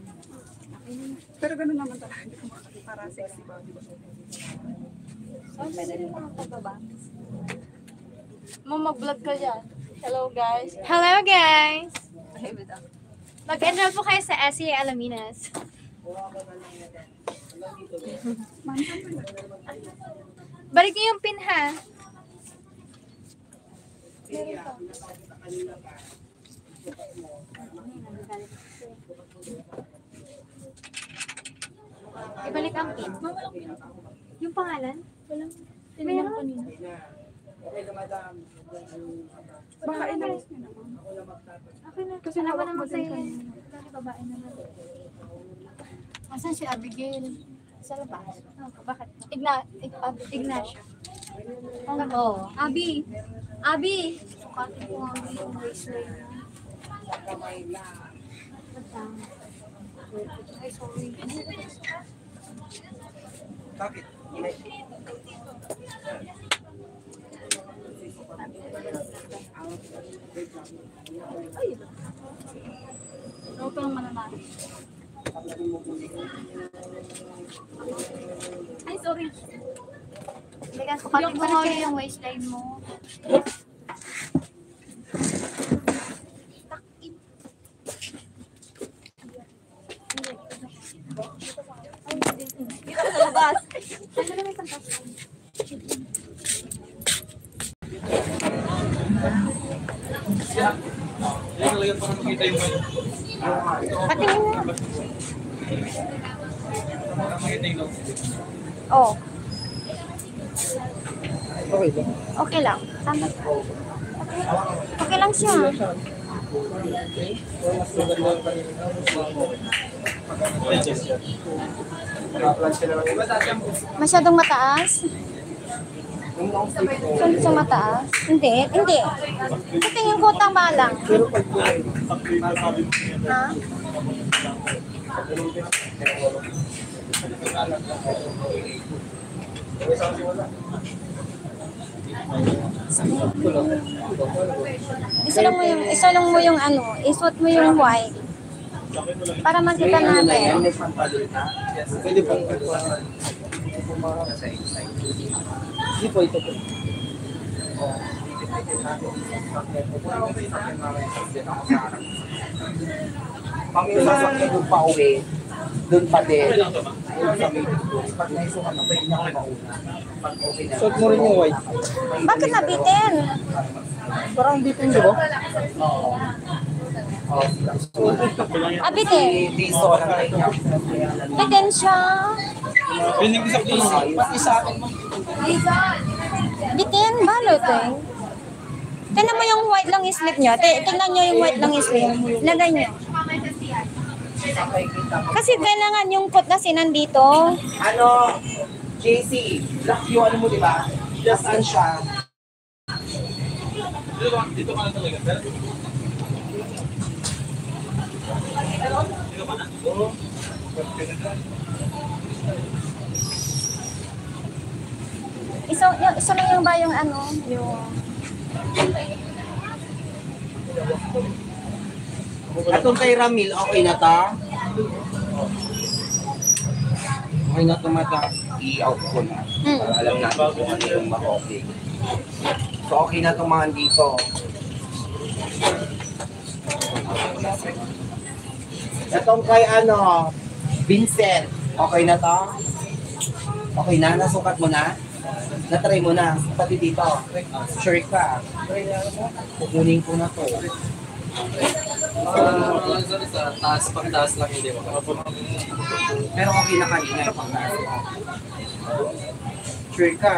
Okay na. Pero gano'n naman talaga, hindi ko makakita para sexy ba, di ba? So, pwede rin mga pababa. Ma'am, mag-vlog ka dyan. Hello guys. Hello guys! Ay, bida. Mag-enroll po kayo sa SEA Alaminas. Balik niyo yung pin ha. Ibalik ang pin. Yung pangalan? Walang tinanong kanina. Baka inalis niyo na, ma'am. Okay na. Kasi Alam mo hawak naman mo din kayo. kanina. Babae naman. Asan si Abigail? Sa labas. Bakit? Ignacio. Oo. Abi! Abi! Sukatin ko ang yung bracelet. Ay, sorry. Bakit? Huwag ka lang mananalo. Ay, sorry. Teka, sukatin mo nga yung waistline mo. Dito sa labas. Ano naman yung pantas? Talagang para makita yung Patingin mo. makita yung Oh. Okay ba? Okay lang. Tama. Okay lang siya. Masyadong mataas? Saan siya mataas? Hindi, hindi. Sa tingin ko tama lang. Ha? Isa lang mo yung ano, isuot mo yung white. Para makita natin. Pwede pong hindi po ito po. Paminsan sa akin doon pa uwi, doon pa din. Pag naisukan na, pwede niya ako mauna. Suot mo rin yung white. Bakit nabitin? Parang bitin, di ba? Oo. Abitin. Diso lang kayo niya. Bitin siya. Piling ko sa place. Pati sa akin mo. Bitin, balot eh. Tingnan mo yung white lang slip nyo. Tingnan nyo yung white lang slip. Lagay nyo. Kasi kailangan yung coat kasi nandito. Ano, JC, black yung ano mo, di ba? Saan siya? Dito ka na talaga. Dito ka na? Oo. Isa lang yung ba yung ano, yung... Atong kay Ramil, okay na ta? Okay na to mata. I-out ko na. Para alam natin kung ano yung okay. So okay na itong mga dito. Itong kay ano, Vincent, okay na to? Okay na? Nasukat mo na? Natry mo na? Pati dito. Sure ka? Kukunin ko na to. Sa taas, pang-taas lang hindi mo. Pero okay na kanina yung pangtaas mo. Sure ka?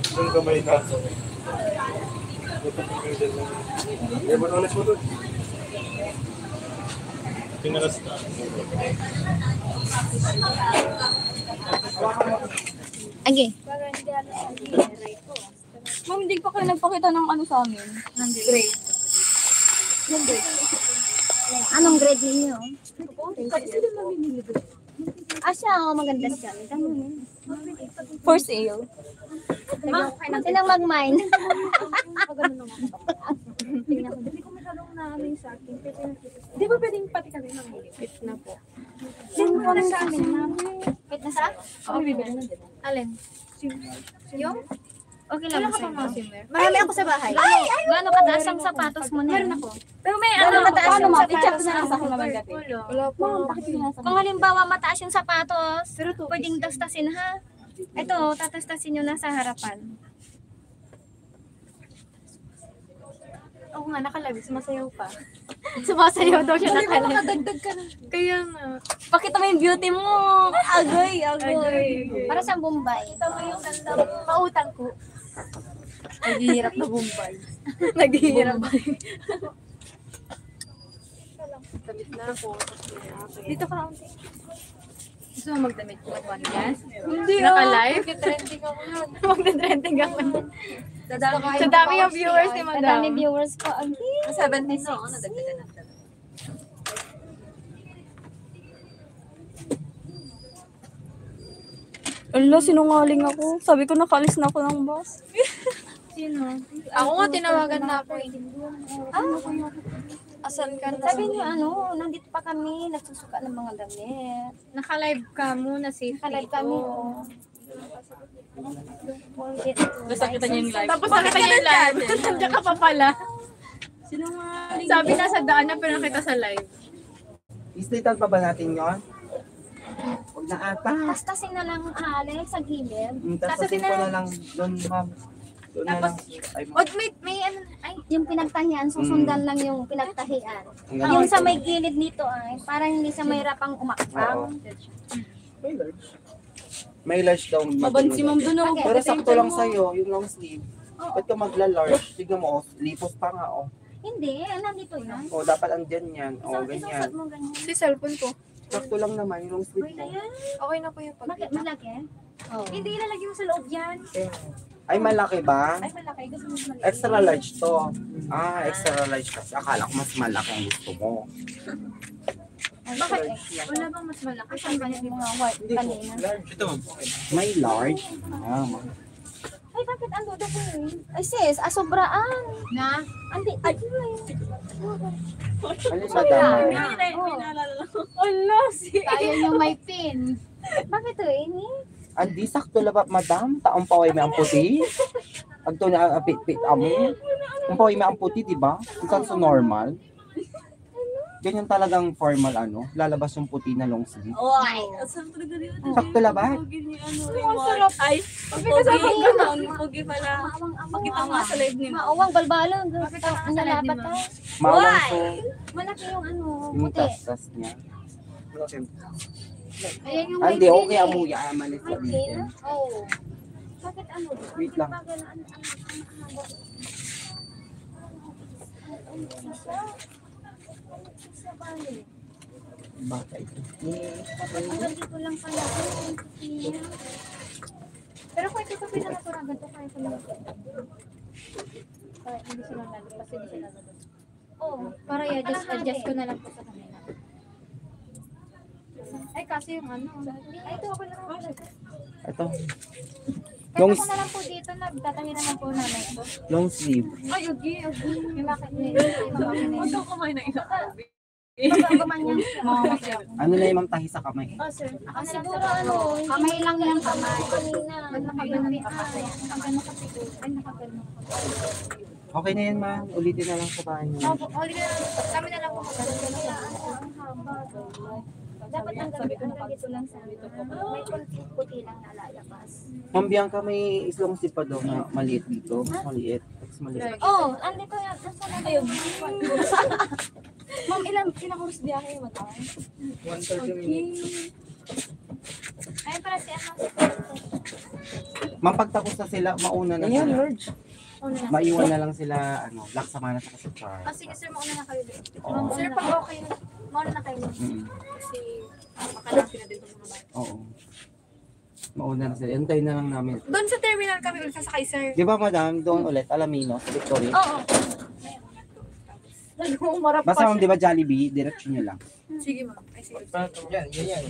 Yung kamay na. Ulit mo doon. Pinalas na. Agi. Ma'am, hindi pa kayo nagpakita ng ano sa amin? Ng grade. Yung grade. Anong grade ninyo? Kasi sila mamimili doon. Siya, maganda siya. For sale. Silang mag-mine. Di ba pwedeng pati kami mamili? Wait na po. Sino ko sa amin, ma'am? Wait na sa? Kami bibili na din. Alin? Yung? Okay lang Wala ba ka pang sa'yo? mga simmer? Marami ako sa bahay. Gano'ng kataas ang sapatos mo na? Meron ako. Pero may Ano ano mataas paano yung ma'am? I-check sapatos na lang sa akin na. naman dati. Wala po. Ma'am, bakit hindi nasa Kung halimbawa mataas yung sapatos, Pero two pwedeng dastasin ha. Ito, tatastasin nyo na sa harapan. Oo nga, nakalabi. Sumasayaw pa. Sumasayaw daw siya nakalabi. Makadagdag ka na. Kaya nga. Pakita mo yung beauty mo. Agoy, agoy. Para sa Bombay. Kita mo yung ganda mo. Pautang ko. Naghihirap na Bombay. Naghihirap. Damit na ako. Dito ka kaunti. Gusto mo magdamit ko ng yes? Hindi Naka-live? Trending ako yun. Magda-trending ako. Sa dami yung viewers ni Madam. Madami viewers ko. Agi. 76. No, nadagdagan na. Ala, sinungaling ako. Sabi ko nakalis na ako ng bus. Sino? Ako nga, tinawagan na ako eh. Asan ka na? Sabi niyo ano, nandito pa kami, nagsusuka ng mga damit. Naka-live ka muna, safe Kalad kami. Oh. Basta kita niya yung live. Tapos nakita niya yung live. Nandiyan ka pa pala. Sinungaling. Sabi nasa daan na pero nakita sa live. Islitan pa ba natin yon? Huwag na ata. Tastasin na lang Alex sa gilid. Tasasin ko na lang doon, ma'am. Doon na lang. Ay, ma'am. Wag, may ano, ay, Yung pinagtahian, susundan lang yung pinagtahian. Hanggang- Yung sa may gilid nito ay, parang hindi sa may rapang Oo. umakpang. May large. May large daw. Maban si ma'am doon ako. Pero sakto lang sa'yo, yung long sleeve. Ba't ka magla-large? Tignan mo, oh, lipos pa nga, oh. Hindi, nandito yun. Oh, dapat andyan yan. Oh, Isusot ganyan. mo ganyan. si cellphone ko. Sakto lang naman, yung long sleeve Okay na mo. yan. Okay na po yung pag Bakit malaki? Oh. Hindi ilalagay mo sa loob yan. Ay, malaki ba? Ay, malaki. Gusto mo malaki. Extra large to. Ah, extra large kasi. Akala ko mas malaki ang gusto mo. Bakit? Wala bang mas malaki? Saan ba yung mga white kanina? Ito ma'am. May large. Ah, ma'am. Ay, bakit ando doon ko yun? Ay sis, sobraan. Na? Andi, ay, Ano yung madama? Wala, kaya nyo may pin. bakit to ini? Andi, sakto lang ba, madam? Taong paway may ang puti? Pag ito na pit-pit amo. Ang paway may ang puti, di ba? Ikaw so normal. Ganyan talagang formal ano, lalabas yung puti na long sleeve. Wow. Saan talaga rin? Sakto lang ba? Ang sarap. Ay, pogi pala. Pakita mo nga sa live ni ma'am. Mauwang balbalong. Ang lalapat ta. Mawang to, Malaki yung ano, yung puti. tas niya. Ayan yung may Andi, pin okay, eh. amuya, malis May sa pin? dito. Oo. Bakit ano? Wait lang. Baka ito. Ang dito lang pala. Pero kung ito sa pinakaturagan to, kaya ko lang. Hindi siya lalabas. Hindi siya lalabas. Oo. Para i-adjust ko na lang po sa kanila. Ay, kasi yung ano. Ay, ito ako na lang. Ito. Kahit Long, ako na lang po dito, nagtatahiran lang po namin ito. long sleeve. Ay, okay. May makit na yun. Huwag kang kumain ng isa. Pagkagaman niya. Mamamaki ako. Ano na yung tahi sa kamay? Oh, sir. Siguro ano, Kamay lang yan, kamay. kanina. Nakaganon pa kasi. Nakaganon kasi po. Ay, nakaganon. Okay na yan, ma. Ulitin na lang sa bahay niyo. Opo, ulit na lang. Kami na lang po. Dapat ang ganito lang sa may puti lang na lalabas. Ma'am Bianca, may long sleeve pa daw na maliit dito. Maliit. Tapos maliit. Oh, andito yan. Nasa na kayo? Ma'am, ilang pinaka-oras biya kayo matawag? 130 minutes. Ay, para si ano. Ma'am, pagtapos na sila, mauna na sila. Maiwan na lang sila, Black Samana sa Char. Oh, sige sir, mauna na kayo doon. Oo. Sir, pag okay na. Mauna na kayo doon. Kasi makalaki na din itong mga bata. Oo. Mauna na sila. Antayin na lang namin. Doon sa terminal kami ulit sasakay, sir. Di ba, madam? Doon ulit, Alaminos, Victoria. Oo. Marap Basta ma'am, di ba Jollibee? Direction nyo lang. Sige, ma'am. Ay, sige. Yan.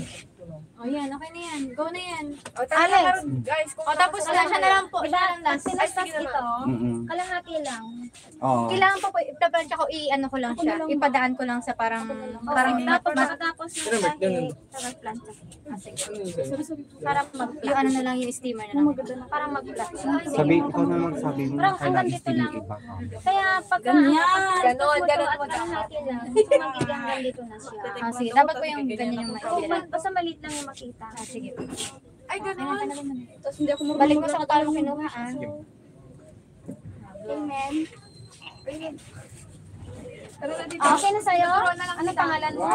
Oh, yan. Okay na yan. Go na yan. O, Alex. Guys, kung Tapos wala siya na lang po. Siya lang last. Sinastas ito. Mm-mm. Kalahati lang. Oo. Kailangan po, ipaplansya ko, i-ano ko lang siya. Ipadaan ko lang sa parang Tapos yung tahi, tapos plancha. para yung ano na lang yung steamer na lang. Para mag-flat. Sabi, ikaw na magsabi mo na Parang kailangan hanggang dito istin lang. yung iba. Kaya pagka Ganon. kalahati lang, so magiging hanggang dito na siya. Ah, sige. Dapat po yung ganyan yung Oh, maibira. basta maliit lang yung makita. Ah, sige. Ay, gano'n. Tapos hindi ako marunong. Balik mo sa paano mo kinuha, ah. Amen. Tara na dito. Okay na sa'yo? Ano pangalan mo?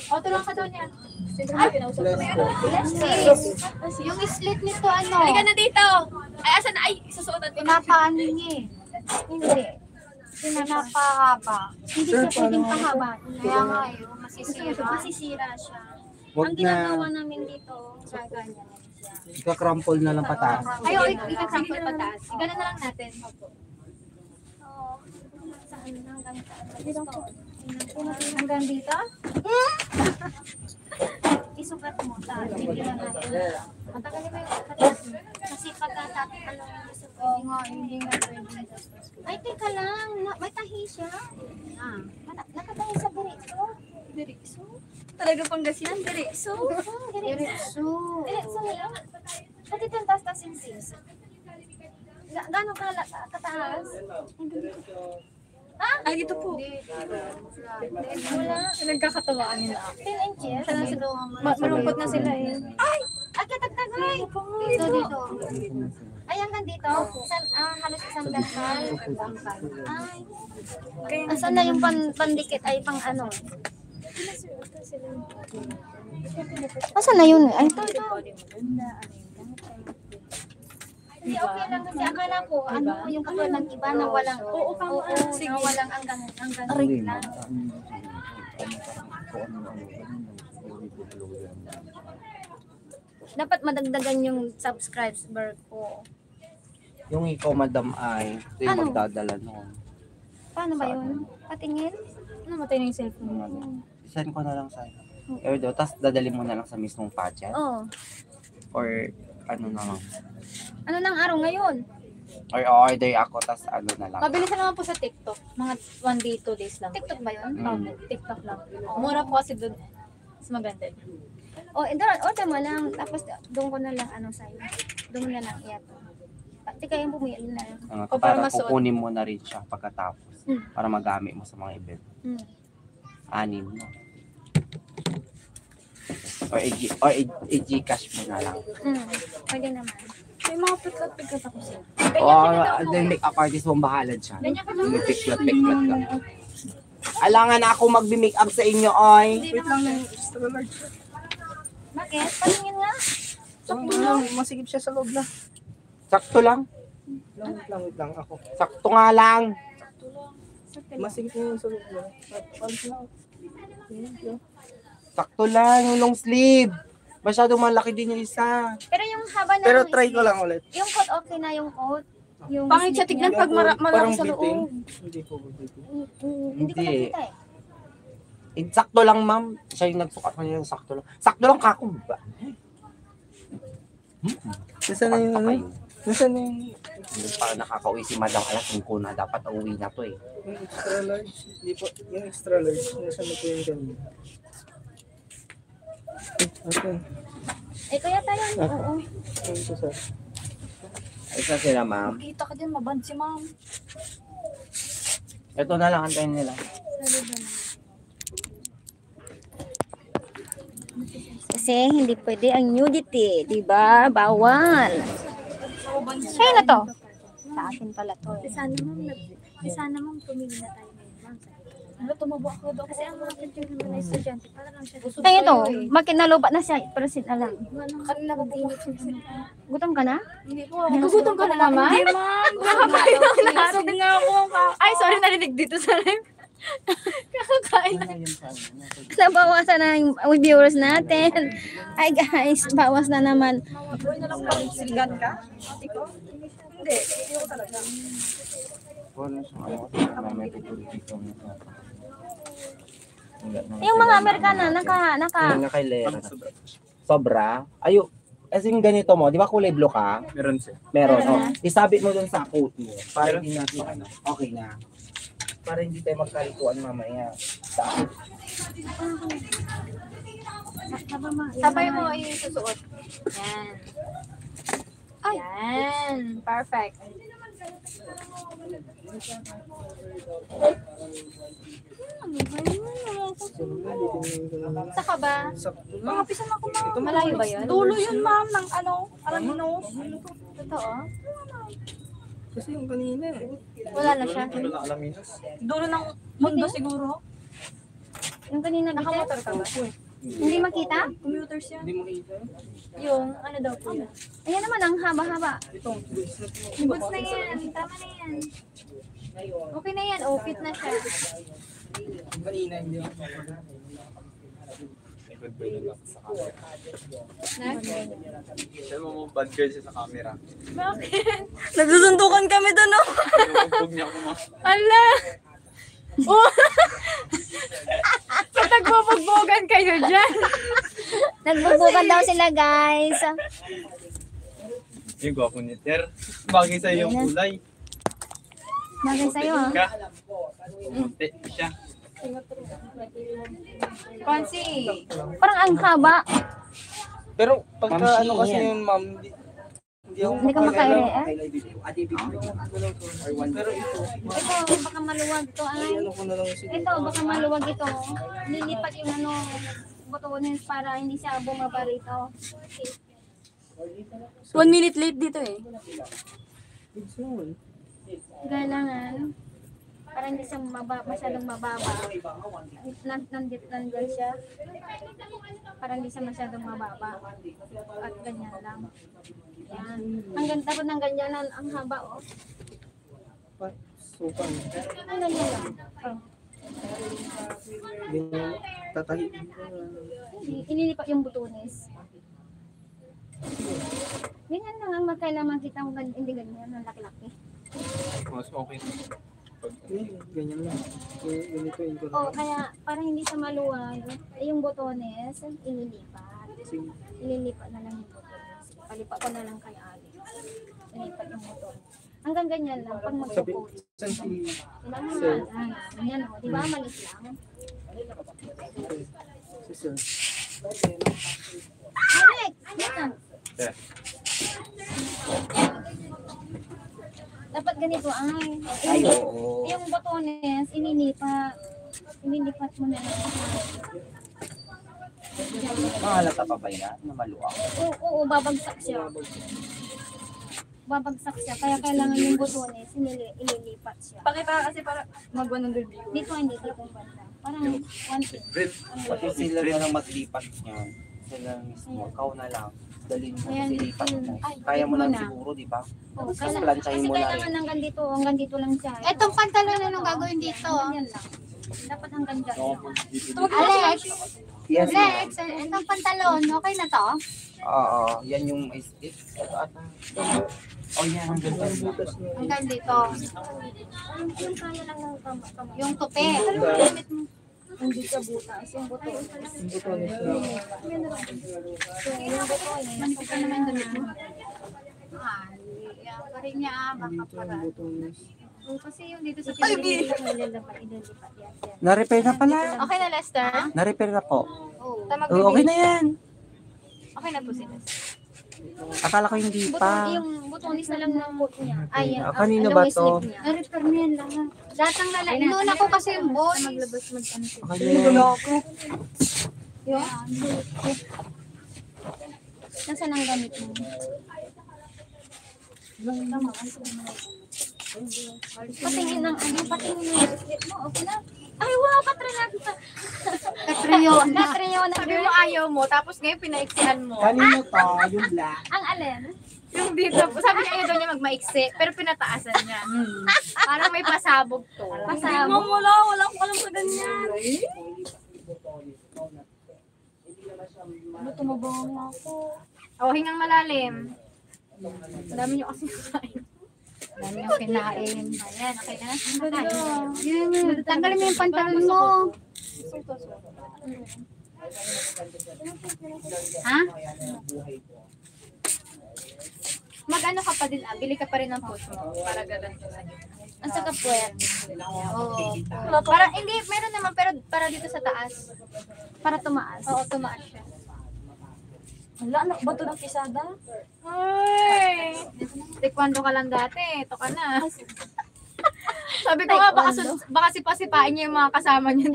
O, tulungan ka daw niya. Yung slit nito ano? Halika na dito. Ay, asan na? Ay, susuotan ko. Pinapaano niya eh. Hindi. Pinapahaba. Hindi siya pwedeng pahaba. Kaya nga eh, masisira. Masisira siya. Huwag Ang na, ginagawa namin dito, sa ganyan siya. ika-crumple na lang pataas. Ay, o, ika-sample pataas. Ganun na lang natin. Oo. Saan hanggang Hanggang dito? isukat mo. Bibigyan natin. Matagalin mo yung pataas. Kasi pagkatapos hindi nga pwede. Ay, teka lang. May tahi siya. Nakatahi sa diretso. Diretso? Talaga Pangasinan, diretso? Diretso. Diretso nila. Pati ito yung taas-taas yung sis. Gano'ng kataas? Ay, ito po. Wala. Nagkakatawaan nila. 10 inches. Malungkot na sila eh. Ay, katagtagay. Dito. Ay, hanggang dito. Halos isang dangkal. Ay. Asan na yung pandikit? Ay, pang ano? Asan na yun? Ay, ito. Hindi, okay lang kasi akala ko, ano yung katulad ng iba na walang, na walang hanggang lang. Dapat madagdagan yung subscriber ko. Yung ikaw, madam, ay, ito yung Ano? magdadala nun. Paano ba yun? Patingin? Namatay na yung cellphone mo. Send ko na lang sa'yo. Erdo, tapos dadali mo na lang sa mismong pageant? Oo. Or ano na lang? Ano nang araw ngayon? Or order ako, tapos ano na lang? Mabilis na naman po sa TikTok. Mga 1 day, 2 days lang. TikTok ba yun? TikTok lang. Mura po kasi doon. Mas maganda. O, order mo lang. Tapos doon ko na lang ano sa'yo. Doon mo na lang iyato. Pati kayong bumili na lang. O, para Para masuot. kukunin mo na rin siya pagkatapos. Hmm. Para magamit mo sa mga event. 6 na. Or i-Gcash mo na lang. Pwede naman. May mga piklat-piklat ako sir. Then make-up artist mo bahala siya. May piklat-piklat ka. Alangan na ako magbi-makeup sa inyo, oy. Wait lang ng extra large. Bakit? Patingin nga. Masigip siya sa loob na. Sakto lang. Wait lang ako. Sakto nga lang. Masigip niya yung sa loob na. Palis na ako. Sakto lang yung long sleeve. Masyadong malaki din yung isa. Pero yung haba na Pero ng try ko sleeve, lang ulit. Yung coat okay na yung coat. Yung Pangit siya snake tignan niya. pag malaki Parang sa biting. loob. Hindi po biting. Hindi ko Hindi. nakita eh. Sakto lang, ma'am. Siya yung nagsukat niya yung sakto lang. Sakto lang kako ba? Nasaan na yung ano? Nasaan na yung Hindi pa nakakauwi si Madam. Alas 5 na. Dapat uuwi na to eh. extra large? Hindi po. Yung extra large. Nasaan na po yung ganun? Okay. Eh, kaya tayo. Oo. Ito sa... Isa sila, ma'am. Kita ka dyan, maband si ma'am. Ito na lang. Antayin nila. Kasi hindi pwede ang nudity, di ba? Bawal. Kaya na to. Sa akin pala to. Eh. Sana ma'am, tumili na tayo ngayon, ma'am. Ano, tumabo ako doon. Kasi ang mga teacher naman na estudyante, para lang siya. Kaya to, makinalubat na siya, pero sin alam. Kanina ko pinit siya. Gutom ka na? Hindi po. Nagugutom ka na naman? Hindi ma'am. Nakakain lang. Nasog nga ako. Ay, sorry, narinig dito sa live. Kakakain lang. Nabawasan na yung viewers natin. Ay guys, bawas na naman. Boy na lang pag siligan ka? Ikaw? Hindi. Hindi ko talaga. Yung mga Amerikana, naka. Nakailera. Sobra. Ayo. As in ganito mo, di ba kulay blue ka? Meron siya. Meron. Oh. Isabit mo dun sa coat mo. Para hindi natin ano. Okay na. Para hindi tayo magkalituan mamaya. Sa akin. Sabay mo isusuot. Yan. Yan. Perfect. Saka ba? Mga pisan ako ma'am. Malayo ba yun? Dulo yun ma'am ng ano, Alaminos. Totoo? Kasi yung kanina Wala na siya. Dulo ng mundo siguro. Yung kanina Nakamotor bitin. ka ba? Hindi makita? Commuters yan. Hindi mo kita. Yung ano daw po yun? Ayan naman, ang haba-haba. Goods na yan. Tama na yan. Okay na yan. Oh, fit na siya. Kanina hindi ako. Siya mo bad girl siya sa camera. Bakit? Nagsusundukan kami doon, no? Inuumpog niya ako mga. Ala! Oh! Patagpapagbogan kayo dyan. Nagbubukan daw sila guys. Yung gwapo ni Ter. Bagay sa yung kulay. Bagay sa'yo ha. Ka. Puti siya. Fancy. Parang ang haba. Pero pagka Ma'am, ano kasi yan. yun ma'am, hindi ako Hindi ka makaire eh. Pero ito, Ito, baka maluwag to ay. ano ko na lang siguro. Ito, baka maluwag ito. Lilipat yung ano, butones para hindi siya bumaba rito. 1 minute late dito eh. Kailangan, para hindi siya masyadong mababa. Nandyan siya. Para hindi siya masyadong mababa. At ganyan lang. Yan. Dapat ng ganyan ang haba oh. Sukan. Ang ganyan lang. Oh. Ganyan, tatahi. Inilipat yung butones. Ganyan lang ang magkailangan kita kung hindi ganyan. Ang laki-laki. Mas okay. Ganyan lang. Ganito yung ko. Oh, kaya para hindi siya maluwag, yung botones, ililipat. Sige. Ililipat na lang yung botones. Palipat ko na lang kay Ali. Ililipat yung botones. Hanggang ganyan lang, pag mag-post. Saan si... Kailangan Sir. na, ganyan o. Di ba, malit lang? Si sir. Balik! Yan. Yeah. Dapat ganito ay. Ay, oo. Yung botones, ililipat. Ililipat mo na lang. Mahalata pa ba yan na maluwang? Oo, babagsak siya. Babagsak siya. Kaya kailangan yung botones, ililipat siya. Pakita kasi para mag-100 views. Dito hindi, dito yung banda. Parang one thing. Pati sila na lang maglipat niyan. Sila mismo. Ikaw na lang. Dalhin mo. Ayan, Silipat mo. ay, Kaya mo lang na. siguro, di ba? Oh, Tapos kailangan, plansyahin kasi mo na kailangan hanggang dito lang siya. Etong pantalon na nung gagawin dito. Ganyan lang. Dapat hanggang dyan lang. Alex, Yes. Alex, etong pantalon, okay na to? Oo. Yan yung may stick. Ito ata. Oh, yan. Ang ganda. Butas niya. Hanggang dito. Yung kaya lang ng kamay. Yung tupi. Hindi ka butas. Yung buto. Yung butones lang. Yung buto eh. Manipis ka naman damit mo. Yan pa rin niya. Baka Ito para. yung butones. Kasi yung dito sa Pilipinas. Ililipat yan. Na-repair na pala. Okay na, Lester? Na-repair na po. Oo. Oh, okay na yan. Okay na po si Lester. Akala ko hindi pa. Yung butonis na lang ng buto niya. Ay, yan. Kanino ba to? Na-repair mo yan lang. Lahat ng lalaki. Inuna ko kasi yung boys. Okay na yan. Nasaan ang gamit mo? Patingin ng ano, patingin ng bracelet mo. Okay na. Ay, wow, Katrina. Katriyon. Katrina. Sabi mo ayaw mo, tapos ngayon pinaiksihan mo. Kanino to? Yung black. Ang alin? Yung dito, sabi niya ayaw daw niya magmaiksi, pero pinataasan niya. Parang may pasabog to. Pasabog. Wala ko alam sa ganyan. Ano, tumabang ako. O, hingang malalim. Ang dami niyo kasi kain. Dami yung kinain. Ayan, okay na. Yan. Tanggalin mo yung pantalon mo. Ha? Mag-ano ka pa din, bili ka pa rin ng push mo para gaganto sa inyo. Ang saka puwet. Oo. Para, hindi, meron naman, pero para dito sa taas. Para tumaas. Oo, tumaas siya. Wala, anak ba ito ng pisada? Ay! Taekwondo ka lang dati, ito ka na. Sabi ko nga, baka sipa-sipain niya yung mga kasama niya.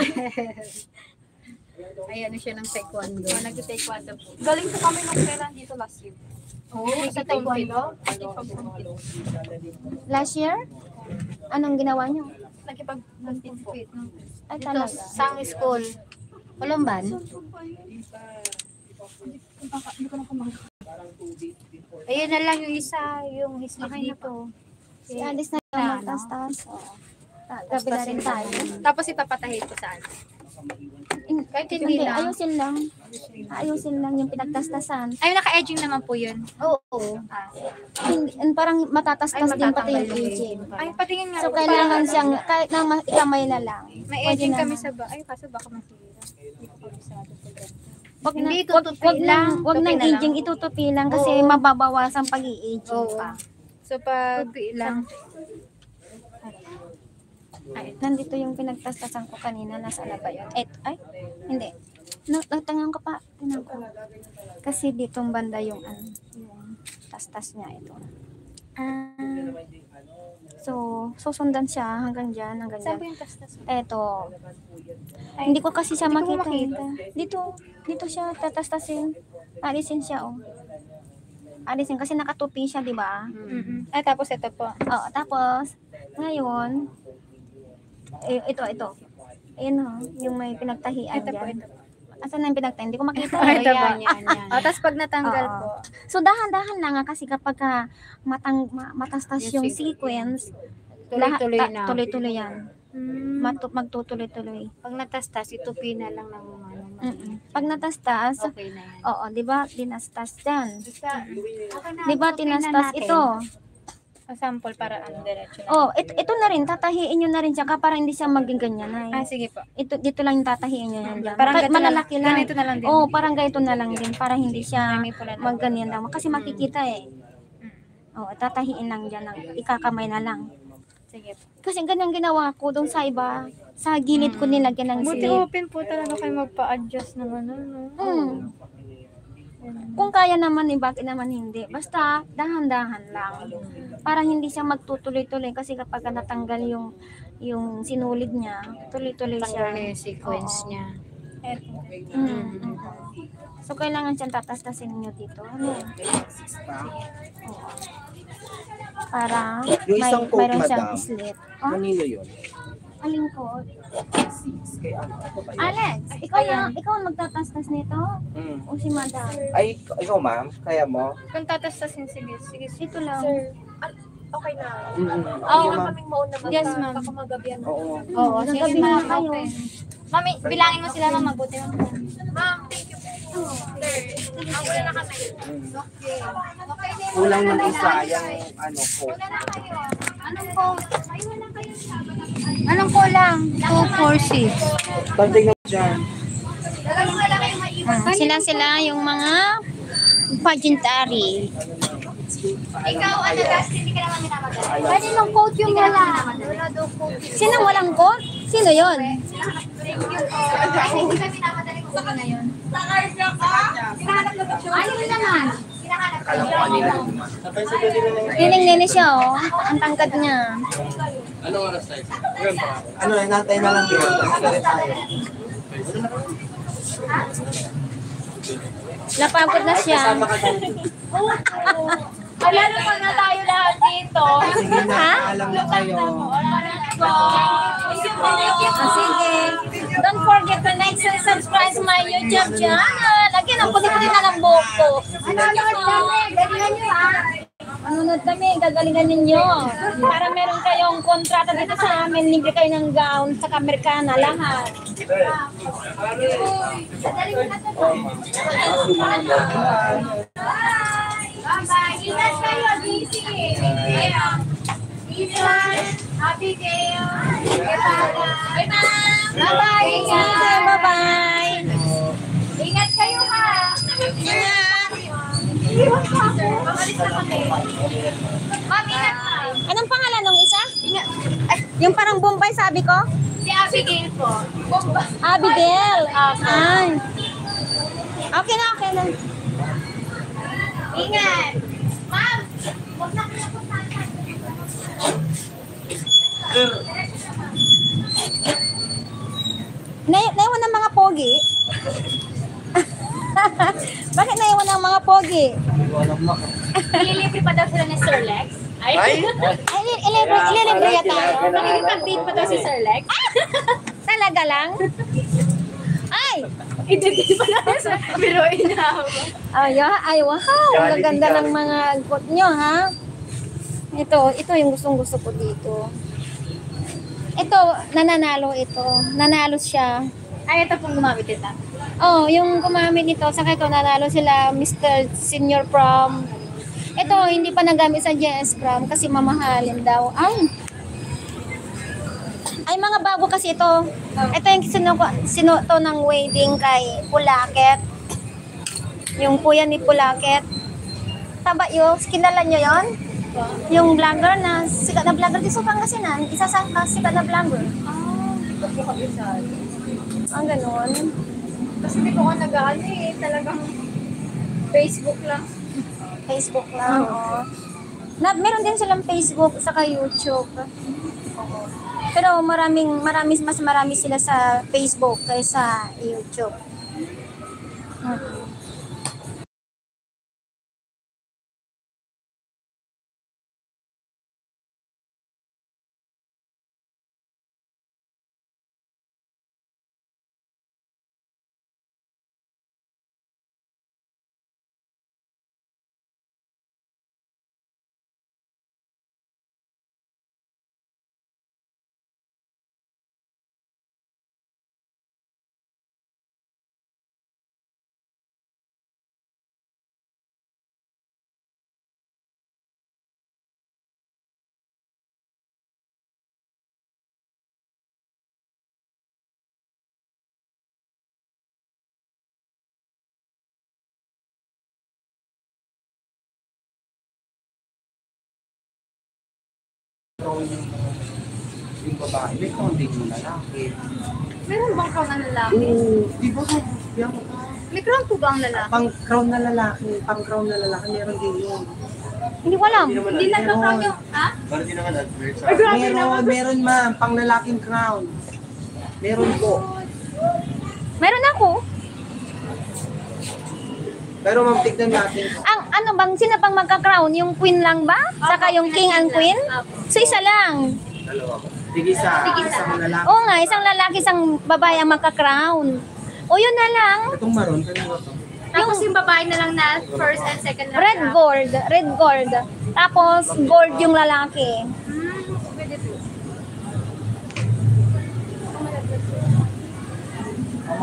Ay, ano siya ng taekwondo. Nag-taekwondo po. Galing ko kami ng kailan dito last year. Sa taekwondo? Last year? Anong ginawa niyo? Nakipag-compete po. Ay, Ito, talaga. sang school. Columban. Ayun na lang yung isa, yung isip dito. Si Alice na yung magtastas. Gabi na rin tayo. Tapos ipapatahid ko saan? Kahit hindi Hindi, lang. ayusin lang. Ayusin lang yung pinagtastasan. Ay, naka-edging naman po yun. Oo. Parang matatastas din pati yung matatanggal aging. Ay, patingin nga. So, kailangan siyang, kahit na ikamay na lang. May Pwede edging naman. kami sa ba? Ay, kaso baka masira. Hindi ko kabisado po dyan. Wag na, Hindi, wag, tutupi wag lang. nang, wag Tupi nang na lang. aging, itutupi lang kasi Oo. mababawasan pag i-aging Oo. pa. So, pag lang. Ay, nandito yung pinagtastasan ko kanina, nasa na ba yun? Ay, hindi. Natangan ko pa, tinan ko. Kasi ditong banda yung yung tastas niya ito. So, susundan siya hanggang dyan, hanggang Saan po dyan. yung tastas? Eto. Hindi ko kasi siya Hindi ko makita. Dito siya tatastasin. Alisin siya, oh. Alisin kasi nakatupi siya, di ba? Ay, tapos ito po. Oo, tapos, ngayon, ito. Ayun, ho, yung may pinagtahian Ito po, dyan. ito. Asan na yung pinagtahian? Hindi ko makita. Ay, ito po. Yan. Tapos pag natanggal Oo. po, So, dahan-dahan lang nga kasi kapag matastas yung sequence, Tuloy-tuloy na. tuloy-tuloy yan. mm, Magtutuloy-tuloy. Pag natastas, itupi na lang ng mga Pag natastas, Okay na yan. oo, di ba, dinastas dyan. Okay na. Di ba, itupi na tinastas natin. ito. sample para ano, diretso na. Oh, ito na rin, tatahiin nyo na rin siya para hindi siya maging ganyan. Ah, sige po. Ito, dito lang yung tatahiin nyo yan. Dyan. Parang Kahit ganito malalaki lang. Ganito na lang din. Oo, parang ganito na lang din para hindi siya May pula na. magganyan lang. Kasi makikita eh. Oo, tatahiin lang dyan. Ikakamay na lang. Sige po. Kasi ganyan ginawa ko doon sa iba. Sa gilid ko nilagyan ng Buti slip. open po talaga kayo magpa-adjust ng ano, no? Kung kaya naman bakit naman hindi. Basta dahan-dahan lang. Para hindi siya magtutuloy-tuloy kasi kapag natanggal yung sinulid niya, tuloy-tuloy siya. Tanggal na yung sequence Oo. niya. So kailangan siyang tatastasin niyo dito. Ano? Para Yung isang coat, mayroon siyang madam. slit. Kanino yun? Aling ko? Kay ano? Ako ba yun? Alex, ikaw ang magtatastas nito? O si madam? Ay, ikaw ma'am, kaya mo? Kung tatastasin, sige. Ito lang. Okay na. Oo, ma'am. mauna Yes, ma'am. Oo. Oo, Sige, ma'am. Kayo. Mami, bilangin mo sila, ma'am, mabuti mo. Ma'am, thank you. Kulang ng isa, yung ano po. Anong kulang? 246. Tanting na dyan. Sila yung mga pageantary. Ikaw, ano, Dusty, hindi ka naman minamadali. Pwede nung coat yung wala. Wala daw coat. Sinong walang coat? Sino yon? Thank you po. Kasi hindi ka minamadali kung saan na yun. Hinahanap na ba siya? Ayun naman. Hinahanap ko. Nining-nini siya, oh. Ang tangkad niya. Ano, natay na lang yun. Napagod na siya. Lalo pa na tayo lahat dito. Sige na, alam na kayo. Sige. Don't forget to like and subscribe to my YouTube channel. Lagi na, puti-puti na lang buhok ko. Manunod kami, gagalingan ninyo. Para meron kayong kontrata dito sa amin, libre kayo ng gown sa Amerikana, lahat. Bye-bye. Ingat kayo, DC. Ethan, Abigail, Bye-bye. Sige, bye-bye. Ingat kayo, ha. Iwan ko ako. Bakalis na kami. Ma'am, ingat ka. Anong pangalan ng isa? Yung parang Bombay sabi ko? Si Abigail po. Bomba. Abigail. Ay. Okay na, okay na. Ingat. Ma'am, huwag na kayo puntahan. Naiwan ng mga pogi? Bakit naiwan ng mga pogi? Ililibre pa daw sila ni Sir Lex. Ay, Ililibre yata. Nakikipag-date pa daw si Sir Lex. Talaga lang? Ay! I-date pa daw sa biroin na ako. Ay, wow! Ang gaganda ng mga coat nyo, ha? Ito yung gustong-gusto ko dito. Ito, nananalo ito. Nanalo siya. Ay, ito pong gumamit ito. Oh, yung gumamit nito, saka ito, nanalo sila Mr. Senior Prom. Ito, hindi pa nagamit sa JS Prom kasi mamahalin daw. Ay, mga bago kasi ito. Ito yung sinuto ng wedding kay Pulaket. Yung kuya ni Pulaket. Taba yun, kinala nyo yon? Yung vlogger na, sikat na vlogger dito sa Pangasinan. Isa sa sikat na vlogger. Ito po kabisado. Ang ganun. Kasi hindi ko nag-ano eh. Talagang Facebook lang. Facebook lang, oh. Meron din silang Facebook saka YouTube. Pero mas marami sila sa Facebook kaysa YouTube. Yung babae, may counting mo lalaki. Meron bang crown na lalaki? Di ba? May crown po ba ang lalaki? Pang-crown na lalaki, meron din yun. Hindi ko alam. Hindi lang crown yung, ha? Para di naman advert. Meron ma'am, pang lalaking crown. Meron po. Meron ako. Pero ma'am, tignan natin. Ang ano bang, sino pang magka-crown? Yung queen lang ba? Saka yung king and queen? So isa lang. Tigisa, isang lalaki. Oo nga, isang lalaki, isang babae ang magka-crown. O yun na lang. Itong maroon, kanina to. Tapos yung babae na lang na first and second na Red gold. Tapos gold yung lalaki. Pwede po.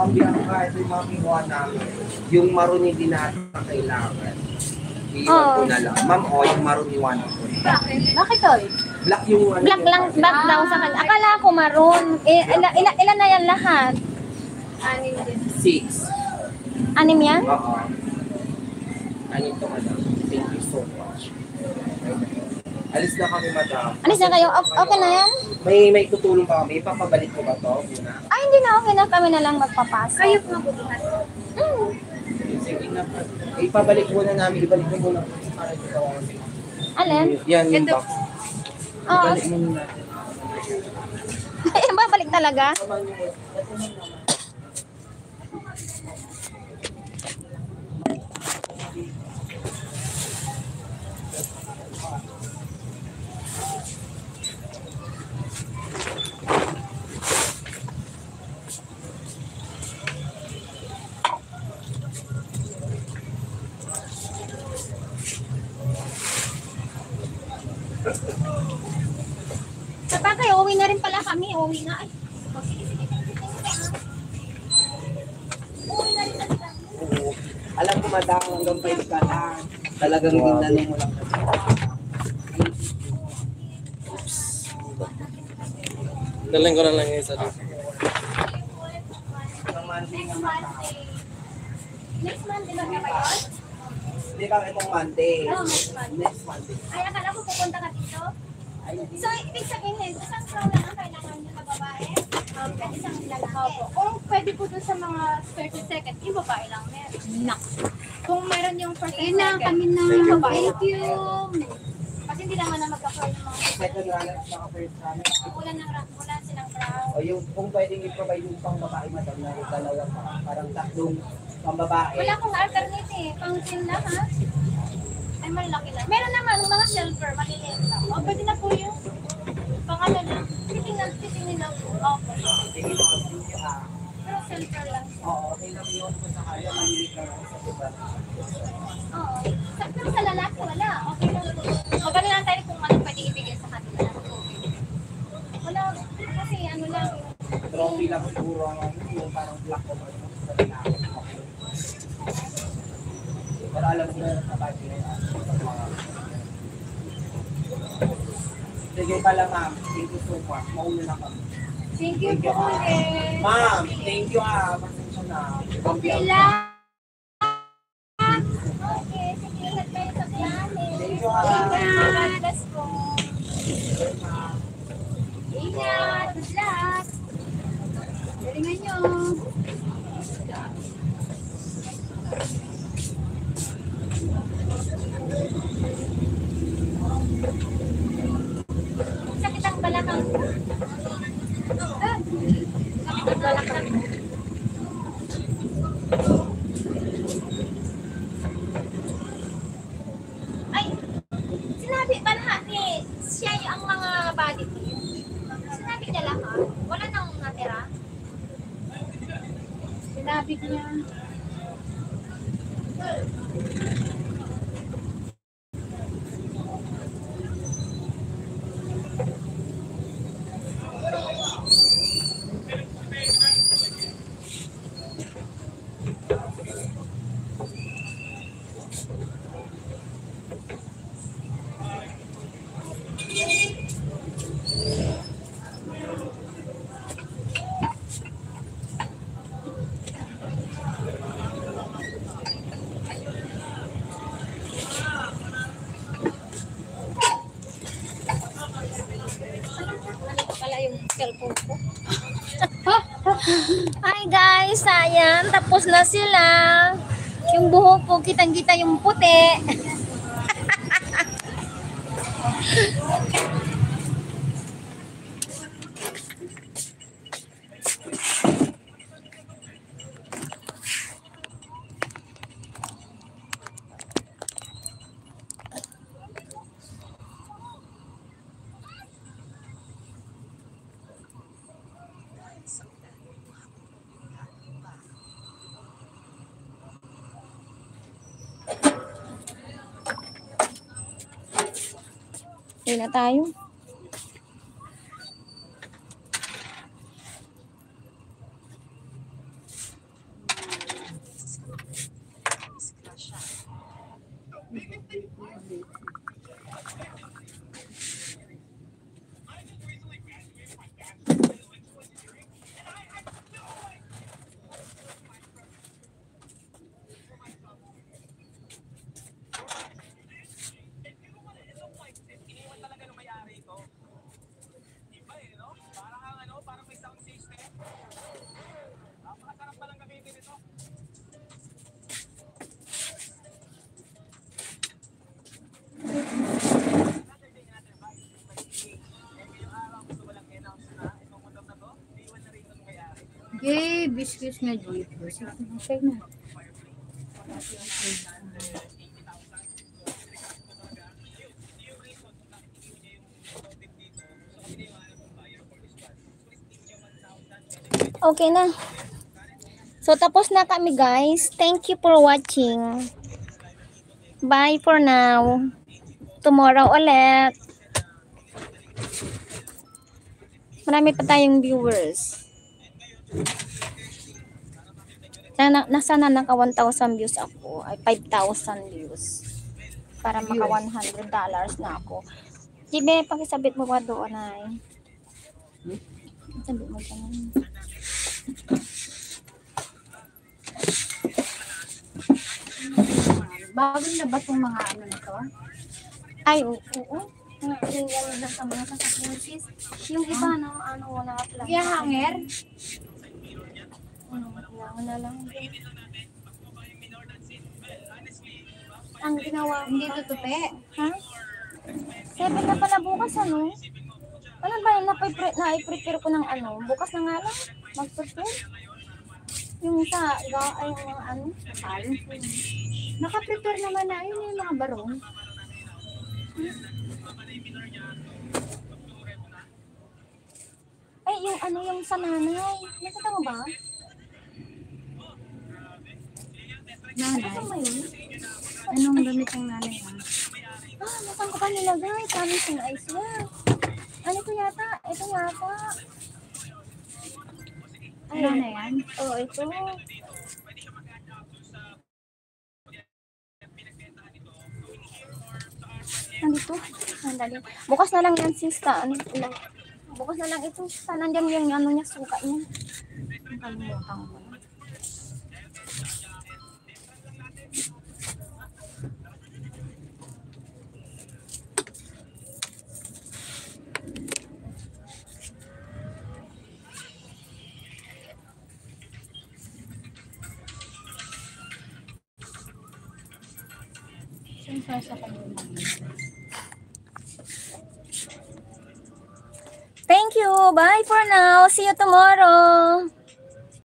Ma'am Bianca, ito yung mga kinuha namin. Yung maruni din natin ang kailangan. Iwan ko na lang. Ma'am, yung maruni 1 ako. Bakit oy? Black yung ano. Black lang, black daw sa kanya. Akala ko maroon. Ilan na yan lahat? 6. Anim yan? Oo. Ano ito, madam? Thank you so much. Alis na kami, madam. Alis na kayo? Okay na yan? May tutulong pa kami. Ipapabalik ko ba to muna? Ay, hindi na okay na. Kami na lang magpapasok. Kayo po mabubuhat. Sige na. Ipabalik muna namin. Ibalik mo muna. Para ito ka. Alin? Yan, yung box. Oo. Ibalik muna natin. Babalik talaga? Sa bagay, uwi na rin pala kami. Uwi na. Ay. Uwi na rin talaga. Oo. Alam ko, madam, hanggang 5 ka lang. Talagang ginanong mo lang. Daling ko na lang yung isa dito. Next Monday ba na kayo? Hindi kami itong Monday. Oo, next Monday. Next Monday. Ay, akala ko pupunta ka dito. So, ibig sabihin, isang crown lang ang kailangan niyo sa babae? Pwede isang lalaki. Kung pwede po dun sa mga 30 seconds, yung babae lang meron. Kung meron yung first and second, kami na. yung babae. Thank you. Kasi hindi naman na magka-crown ng mga Second runner, saka first runner. Wala silang crown. O yung kung pwedeng i-provide yung pang babae, madam, na dalawa pa. Parang tatlong pang babae. Wala akong alternate eh. Pang tin lang ha. Ay, malaki lang. Meron naman yung mga silver, maliliit lang. O, pwede na po yung pang ano lang. Titingin lang po. Okay. Sige mo, thank you ah. Pero silver lang. Oo, okay lang yun. Kung sakaya, malilit lang ako sa diba? Oo. Pero sa lalaki, wala. Okay lang po. Magaling lang tayo kung ano pwede ibigay sa kanila. Okay. Wala. Kasi ano lang. Trophy lang siguro ang ano, yung parang black o ano sa lalaki. Okay. Pero alam ko na sa bagay na yan. Sige pala, ma'am. Thank you so much. Mauna na kami. Thank you po ulit. Ma'am, thank you ah. Pasensya na. Sila. Okay, sige. Ingat kayo sa biyahe. Thank you ah. God bless po. Ingat. Good luck. Galingan nyo. Sakit ang balakang. Sakit ang balakang. Ay, sinabi ba lahat eh, siya yung mga body team? Sinabi niya lahat? Wala nang natira? Sinabi niya. Pala yung cellphone ko. Hi guys, ayan, tapos na sila. Yung buhok ko, kitang-kita yung puti. Hindi na tayo. Yay, biscuits na jeep. Okay na. Okay na. So, tapos na kami guys. Thank you for watching. Bye for now. Tomorrow ulit. Marami pa tayong viewers. Nasa na naka 1,000 views ako. Ay, 5,000 views. Para maka $100 na ako. Jibe, pakisabit mo ba doon ay? Sabit mo ba na? Bago na ba itong mga ano na to? Ay, oo. Yung na sa mga sasakyan sis. Yung iba, no, ano, wala lang. Kaya hanger? Wala lang. Ang ginawa ko. Hindi ito tupi. Ha? 7 na pala bukas, ano? Ano ba, na-prepare ko ng ano? Bukas na nga lang, mag-prepare. Yung sa, ay, yung mga ano, salo. Naka-prepare naman na yun yung mga barong. Ay, yung ano, yung sa nanay. Nakita mo ba? Nanay? Ano ba yun? Anong damit ng nanay ha? Ah, nasaan ko pa nilagay? Promising eyes na. Ano ito yata? Ito yata. Ay, Ano na yan? oo, ito. Nandito. Sandali. Bukas na lang yan, sis. Ano lang. Bukas na lang ito. Saan nandiyan yung ano niya, suka niya. Nakalimutan ko na. Thank you. Bye for now. See you tomorrow.